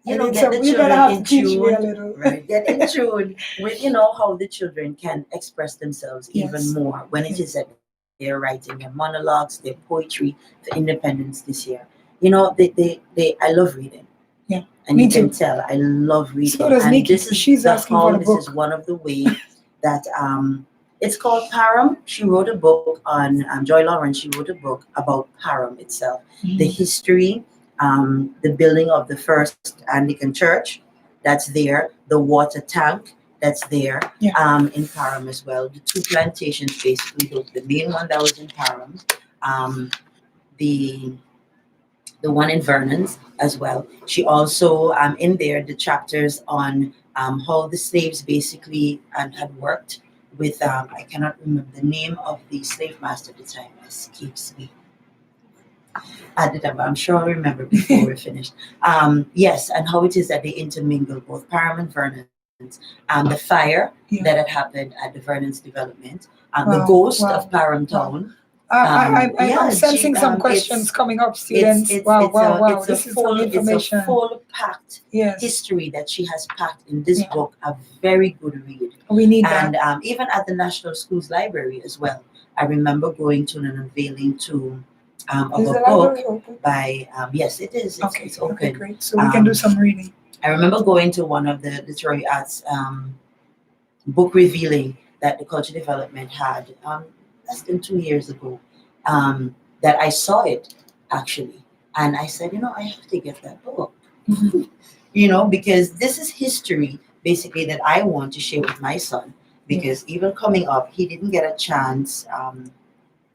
Speaker 2: I
Speaker 3: get
Speaker 2: need some-
Speaker 3: the
Speaker 2: you better
Speaker 3: children
Speaker 2: have
Speaker 3: in
Speaker 2: to teach me a
Speaker 3: tune,
Speaker 2: little.
Speaker 3: right? Get in tune with how the children can express themselves even
Speaker 2: Yes.
Speaker 3: more when it is that they're writing their monologues, their poetry for independence this year. I love reading.
Speaker 2: Yeah.
Speaker 3: and
Speaker 2: Me
Speaker 3: you can
Speaker 2: too.
Speaker 3: tell I love
Speaker 2: So
Speaker 3: reading.
Speaker 2: does
Speaker 3: And
Speaker 2: Nikki
Speaker 3: this
Speaker 2: too.
Speaker 3: is
Speaker 2: She's
Speaker 3: the
Speaker 2: asking for
Speaker 3: how
Speaker 2: the
Speaker 3: this is
Speaker 2: book.
Speaker 3: one of the way that it's called Param. She wrote a book on Joy Lawrence. She wrote a book about Param itself, the
Speaker 2: Mhm.
Speaker 3: history, the building of the first Anglican church that's there, the water tank that's there
Speaker 2: Yeah.
Speaker 3: in Param as well. The two plantations, basically, the main one that was in Param, um, the one in Vernon's as well. She also in there the chapters on how the slaves basically had worked with I cannot remember the name of the slave master at the time escapes me at the time, but I'm sure I'll remember before we're finished. Yes, and how it is that they intermingle both Param and Vernon's. The fire that
Speaker 2: Yeah.
Speaker 3: had happened at the Vernon's development, the
Speaker 2: Wow.
Speaker 3: ghost of
Speaker 2: Wow.
Speaker 3: Param
Speaker 2: Wow.
Speaker 3: Town.
Speaker 2: I'm
Speaker 3: Yeah,
Speaker 2: sensing some
Speaker 3: it's
Speaker 2: questions coming up,
Speaker 3: it's
Speaker 2: students.
Speaker 3: it's
Speaker 2: Wow,
Speaker 3: it's
Speaker 2: wow,
Speaker 3: a
Speaker 2: wow.
Speaker 3: it's a
Speaker 2: This is some
Speaker 3: full it's a
Speaker 2: information.
Speaker 3: full packed
Speaker 2: Yes.
Speaker 3: history that she has packed in this
Speaker 2: Yeah.
Speaker 3: book. A very good read,
Speaker 2: We need
Speaker 3: and
Speaker 2: that.
Speaker 3: even at the National Schools Library as well. I remember going to an unveiling to of
Speaker 2: Is
Speaker 3: a
Speaker 2: the
Speaker 3: book
Speaker 2: library open?
Speaker 3: by yes, it is.
Speaker 2: Okay.
Speaker 3: It's
Speaker 2: Okay,
Speaker 3: open.
Speaker 2: great. So we can do
Speaker 3: Um,
Speaker 2: some reading.
Speaker 3: I remember going to one of the literary arts book revealing that the culture development had less than 2 years ago. That I saw it actually, and I said, I have to get that book.
Speaker 2: Mhm.
Speaker 3: Because this is history basically that I want to share with my son. Because even coming up, he didn't get a chance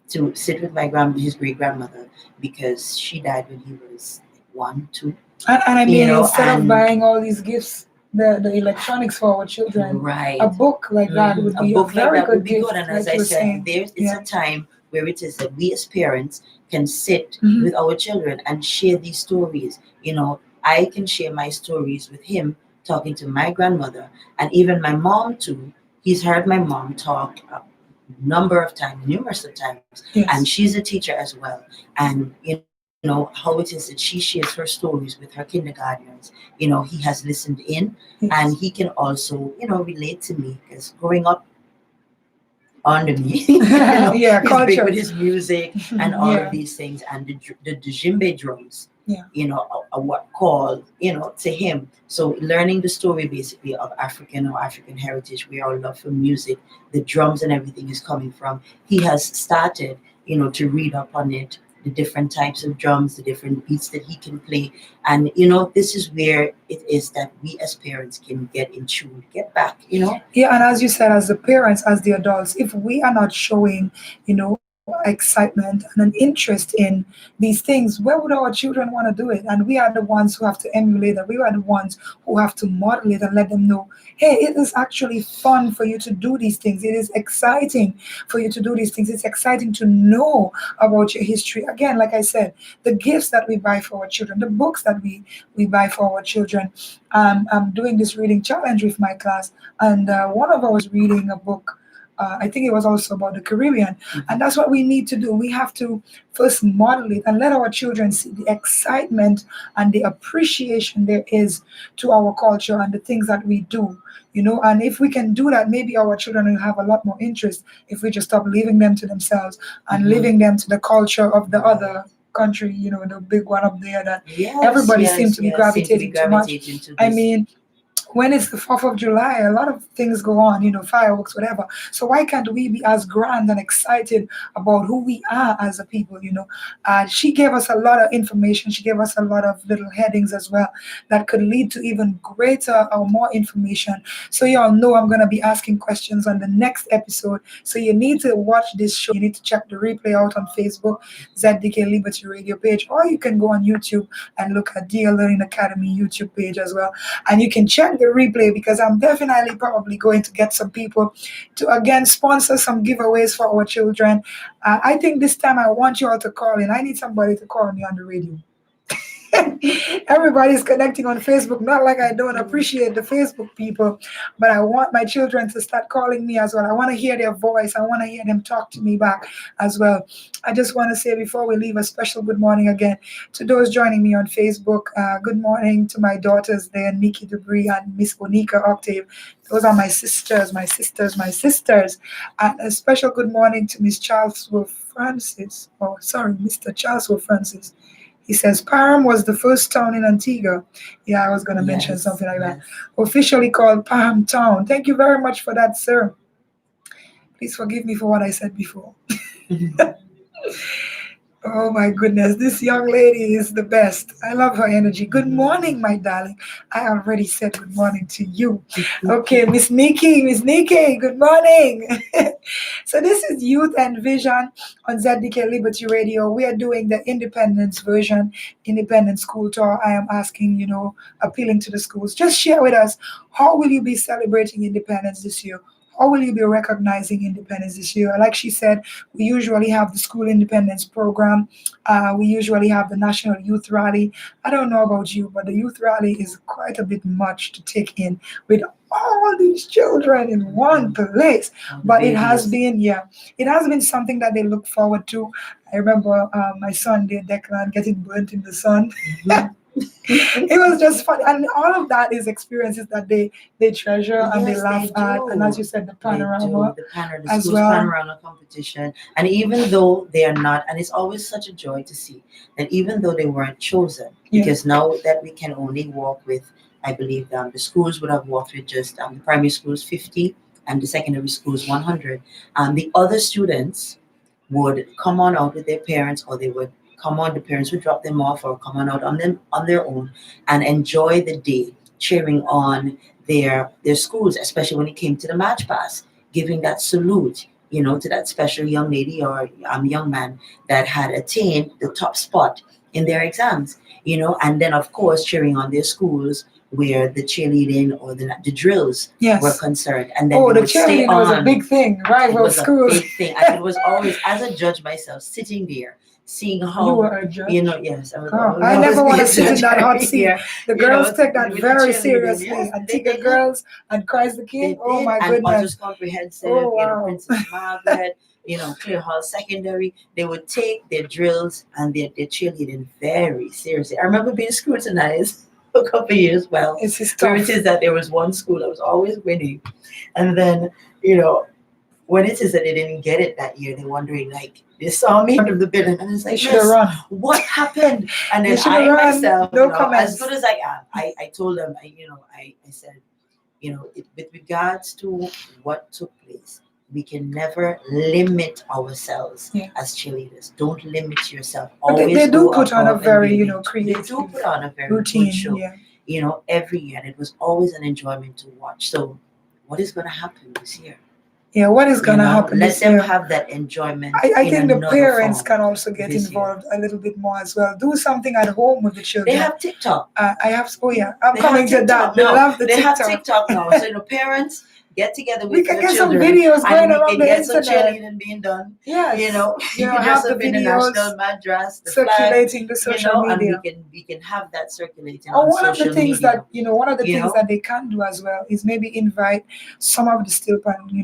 Speaker 3: to sit with his great grandmother because she died when he was like 1, 2.
Speaker 2: And I mean, instead of
Speaker 3: And
Speaker 2: buying all these gifts, the electronics for our children, a
Speaker 3: right.
Speaker 2: book like that would
Speaker 3: A
Speaker 2: be a
Speaker 3: book like
Speaker 2: very
Speaker 3: that would
Speaker 2: good
Speaker 3: be good.
Speaker 2: gift,
Speaker 3: And as
Speaker 2: like
Speaker 3: I
Speaker 2: you were
Speaker 3: said,
Speaker 2: saying.
Speaker 3: it's
Speaker 2: Yeah.
Speaker 3: a time where it is that we as parents can sit
Speaker 2: Mhm.
Speaker 3: with our children and share these stories. I can share my stories with him, talking to my grandmother, and even my mom too. He's heard my mom talk a number of times, numerous of times, and
Speaker 2: Yes.
Speaker 3: she's a teacher as well. And how it is that she shares her stories with her kindergartners. He has listened in, and he
Speaker 2: Yes.
Speaker 3: can also relate to me because growing up under me.
Speaker 2: Yeah,
Speaker 3: He's big with
Speaker 2: culture.
Speaker 3: his music and all of
Speaker 2: Yeah.
Speaker 3: these things, and the djembe drums.
Speaker 2: Yeah.
Speaker 3: Are what called to him. So learning the story basically of African or African heritage, where our love for music, the drums and everything is coming from. He has started, to read up on it, the different types of drums, the different beats that he can play, and this is where it is that we as parents can get in tune, get back.
Speaker 2: Yeah, and as you said, as the parents, as the adults, if we are not showing, excitement and an interest in these things, where would our children want to do it? And we are the ones who have to emulate that. We are the ones who have to model it and let them know, hey, it is actually fun for you to do these things. It is exciting for you to do these things. It's exciting to know about your history. Again, like I said, the gifts that we buy for our children, the books that we buy for our children. I'm doing this reading challenge with my class, and one of us reading a book. I think it was also about the Caribbean, and that's what we need to do. We have to first model it and let our children see the excitement and the appreciation there is to our culture and the things that we do. And if we can do that, maybe our children will have a lot more interest if we just stop leaving them to themselves and
Speaker 3: Mhm.
Speaker 2: leaving them to the culture of the
Speaker 3: Right.
Speaker 2: other country, the big one up there that
Speaker 3: Yes,
Speaker 2: everybody seems
Speaker 3: yes,
Speaker 2: to be
Speaker 3: yes. Seem to be
Speaker 2: gravitating too much.
Speaker 3: gravitating to
Speaker 2: I
Speaker 3: this.
Speaker 2: mean, when it's the 4th of July, a lot of things go on, fireworks, whatever. So why can't we be as grand and excited about who we are as a people? She gave us a lot of information. She gave us a lot of little headings as well that could lead to even greater or more information. So y'all know I'm going to be asking questions on the next episode. So you need to watch this show. You need to check the replay out on Facebook, ZDK Liberty Radio page, or you can go on YouTube and look at DL Learning Academy YouTube page as well. And you can check the replay because I'm definitely probably going to get some people to again sponsor some giveaways for our children. I think this time I want you all to call in. I need somebody to call me on the radio. Everybody's connecting on Facebook. Not like I don't appreciate the Facebook people, but I want my children to start calling me as well. I want to hear their voice. I want to hear them talk to me back as well. I just want to say before we leave a special good morning again to those joining me on Facebook. Good morning to my daughters there, Nikki Debris and Miss Onika Octave. Those are my sisters, my sisters, my sisters. And a special good morning to Miss Charles Francis. Oh, sorry, Mr. Charles Francis. He says Parham was the first town in Antigua. Yeah, I was going to mention
Speaker 3: Yes,
Speaker 2: something like that.
Speaker 3: yes.
Speaker 2: Officially called Parham Town. Thank you very much for that, sir. Please forgive me for what I said before. Oh my goodness, this young lady is the best. I love her energy. Good morning, my darling. I already said good morning to you. Okay, Miss Nikki, good morning. So this is Youth and Vision on ZDK Liberty Radio. We are doing the Independence version, Independent School Tour. I am asking, appealing to the schools. Just share with us, how will you be celebrating independence this year? How will you be recognizing independence this year? Like she said, we usually have the school independence program. We usually have the National Youth Rally. I don't know about you, but the youth rally is quite a bit much to take in with all these children in one place.
Speaker 3: All the
Speaker 2: But it has
Speaker 3: babies.
Speaker 2: been, yeah, it has been something that they look forward to. I remember my son, dear Declan, getting burnt in the sun.
Speaker 3: Mhm.
Speaker 2: It was just fun, and all of that is experiences that they treasure and they
Speaker 3: Yes, they
Speaker 2: laugh at. And as you
Speaker 3: do.
Speaker 2: said, the
Speaker 3: They do.
Speaker 2: panorama
Speaker 3: The
Speaker 2: as
Speaker 3: school's
Speaker 2: well.
Speaker 3: panorama competition. And even though they are not, and it's always such a joy to see that even though they weren't chosen,
Speaker 2: Yeah.
Speaker 3: because now that we can only walk with, I believe the schools would have walked with just the primary schools 50 and the secondary schools 100. The other students would come on out with their parents, or they would come on, the parents would drop them off or come on out on them on their own and enjoy the day cheering on their schools, especially when it came to the match pass, giving that salute, to that special young lady or young man that had attained the top spot in their exams, and then of course cheering on their schools where the cheerleading or the drills were
Speaker 2: Yes.
Speaker 3: concerned, and then
Speaker 2: Oh,
Speaker 3: they
Speaker 2: the
Speaker 3: would stay
Speaker 2: cheerleading was a
Speaker 3: on.
Speaker 2: big thing.
Speaker 3: It
Speaker 2: Rival
Speaker 3: was a
Speaker 2: schools.
Speaker 3: big thing, and it was always, as a judge myself, sitting there, seeing
Speaker 2: You
Speaker 3: how,
Speaker 2: were a judge.
Speaker 3: yes, I was
Speaker 2: Oh,
Speaker 3: always,
Speaker 2: I
Speaker 3: always
Speaker 2: never
Speaker 3: be
Speaker 2: want
Speaker 3: a
Speaker 2: to sit in
Speaker 3: judge
Speaker 2: that hot
Speaker 3: every
Speaker 2: seat.
Speaker 3: year,
Speaker 2: The girls take that
Speaker 3: with the
Speaker 2: very
Speaker 3: cheerleading. Yes,
Speaker 2: seriously.
Speaker 3: they,
Speaker 2: Antigua
Speaker 3: they did.
Speaker 2: girls and Christ the
Speaker 3: They
Speaker 2: King. Oh
Speaker 3: did.
Speaker 2: my
Speaker 3: And
Speaker 2: goodness.
Speaker 3: Others Comprehensive,
Speaker 2: Oh wow.
Speaker 3: Princess Margaret, Clear Hall Secondary, they would take their drills and their cheerleading very seriously. I remember being scrutinized a couple of years, well,
Speaker 2: It's his
Speaker 3: where
Speaker 2: tough.
Speaker 3: it is that there was one school that was always winning. And then, you know, when it is that they didn't get it that year, they're wondering, like, they saw me out of the building and it's
Speaker 2: They
Speaker 3: like,
Speaker 2: should have
Speaker 3: Miss,
Speaker 2: run.
Speaker 3: what happened? And
Speaker 2: They
Speaker 3: then
Speaker 2: should have
Speaker 3: I
Speaker 2: run.
Speaker 3: myself,
Speaker 2: No
Speaker 3: as
Speaker 2: comments.
Speaker 3: good as I am, I told them, I said, with regards to what took place, we can never limit ourselves
Speaker 2: Yeah.
Speaker 3: as cheerleaders. Don't limit yourself.
Speaker 2: But they
Speaker 3: Always
Speaker 2: do
Speaker 3: go
Speaker 2: put on a
Speaker 3: above and
Speaker 2: very,
Speaker 3: beyond. They
Speaker 2: creative
Speaker 3: do put on a very good
Speaker 2: routine.
Speaker 3: show,
Speaker 2: Yeah.
Speaker 3: every year. And it was always an enjoyment to watch. So, what is going to happen this year?
Speaker 2: Yeah. What is gonna happen
Speaker 3: Let
Speaker 2: this
Speaker 3: them
Speaker 2: year?
Speaker 3: have that enjoyment
Speaker 2: I
Speaker 3: in
Speaker 2: think the
Speaker 3: another
Speaker 2: parents
Speaker 3: form
Speaker 2: can also get
Speaker 3: this year.
Speaker 2: involved a little bit more as well. Do something at home with the
Speaker 3: They
Speaker 2: children.
Speaker 3: have TikTok.
Speaker 2: I have. Oh yeah, I'm
Speaker 3: They have
Speaker 2: coming to that.
Speaker 3: TikTok
Speaker 2: They
Speaker 3: now.
Speaker 2: love the
Speaker 3: They have
Speaker 2: TikTok.
Speaker 3: TikTok now. So, parents get together
Speaker 2: We
Speaker 3: with
Speaker 2: can
Speaker 3: your
Speaker 2: get some
Speaker 3: children
Speaker 2: videos
Speaker 3: and
Speaker 2: going
Speaker 3: we
Speaker 2: around
Speaker 3: can
Speaker 2: the
Speaker 3: get some
Speaker 2: internet.
Speaker 3: cheerleading being done.
Speaker 2: Yes.
Speaker 3: You can dress
Speaker 2: Have the
Speaker 3: up in the
Speaker 2: videos
Speaker 3: national madras, the flag,
Speaker 2: circulating the social
Speaker 3: and
Speaker 2: media.
Speaker 3: we can have that circulating
Speaker 2: And
Speaker 3: on
Speaker 2: one of the
Speaker 3: social
Speaker 2: things that
Speaker 3: media.
Speaker 2: one of the
Speaker 3: You
Speaker 2: things
Speaker 3: know,
Speaker 2: that they can do as well is maybe invite some of the still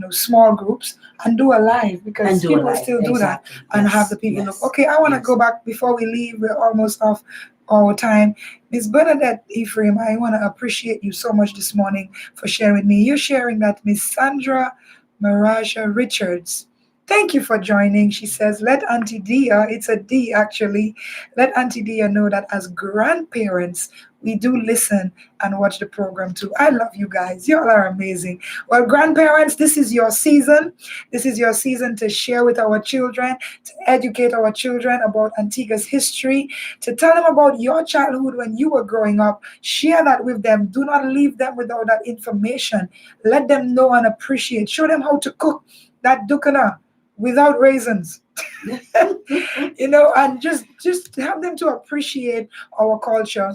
Speaker 2: small groups and do a live,
Speaker 3: and
Speaker 2: because
Speaker 3: do a
Speaker 2: people
Speaker 3: live.
Speaker 2: still do that
Speaker 3: Exactly.
Speaker 2: and have
Speaker 3: Yes.
Speaker 2: the people look.
Speaker 3: Yes.
Speaker 2: Okay, I want to
Speaker 3: Yes.
Speaker 2: go back before we leave. We're almost off our time. Miss Bernadette Ephraim, I want to appreciate you so much this morning for sharing with me. You're sharing that Miss Sandra Maraja Richards. Thank you for joining. She says, let Auntie Dia, it's a D actually, let Auntie Dia know that as grandparents, we do listen and watch the program too. I love you guys. You all are amazing. Well, grandparents, this is your season. This is your season to share with our children, to educate our children about Antigua's history, to tell them about your childhood when you were growing up. Share that with them. Do not leave them without that information. Let them know and appreciate. Show them how to cook that dukana without raisins. And just help them to appreciate our culture.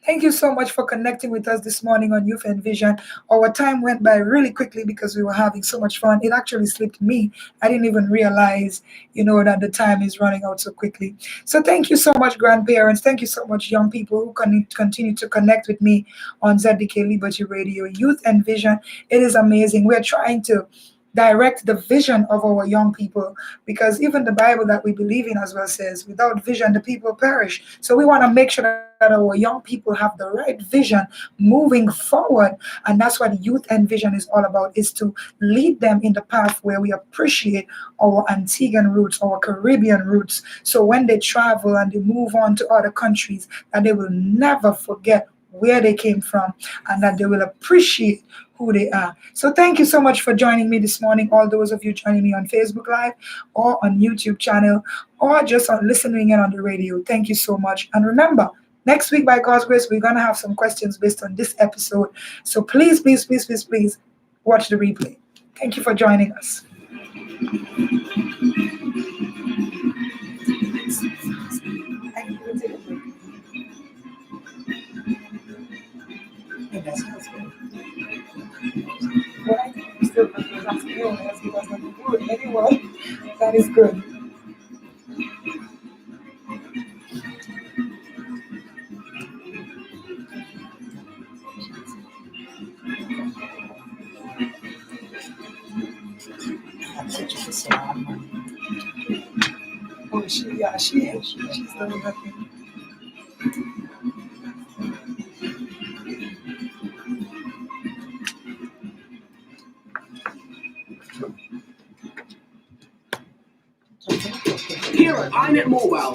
Speaker 2: Thank you so much for connecting with us this morning on Youth and Vision. Our time went by really quickly because we were having so much fun. It actually slipped me. I didn't even realize, that the time is running out so quickly. So thank you so much, grandparents. Thank you so much, young people who continue to connect with me on ZDK Liberty Radio. Youth and Vision. It is amazing. We're trying to direct the vision of our young people, because even the Bible that we believe in as well says, without vision, the people perish. So we want to make sure that our young people have the right vision moving forward. And that's what Youth and Vision is all about, is to lead them in the path where we appreciate our Antiguan roots, our Caribbean roots. So when they travel and they move on to other countries, that they will never forget where they came from, and that they will appreciate who they are. So thank you so much for joining me this morning, all those of you joining me on Facebook Live or on YouTube channel or just on listening in on the radio. Thank you so much. And remember, next week, by God's grace, we're going to have some questions based on this episode. So please, please, please, please, please watch the replay. Thank you for joining us.
Speaker 3: Yeah, that sounds good.
Speaker 2: But I think we still that's good. That's because of the good. Anyone, that is good.
Speaker 3: I'm such a facade.
Speaker 2: Oh, she is. She's doing her thing.
Speaker 3: Here at iNet Mobile,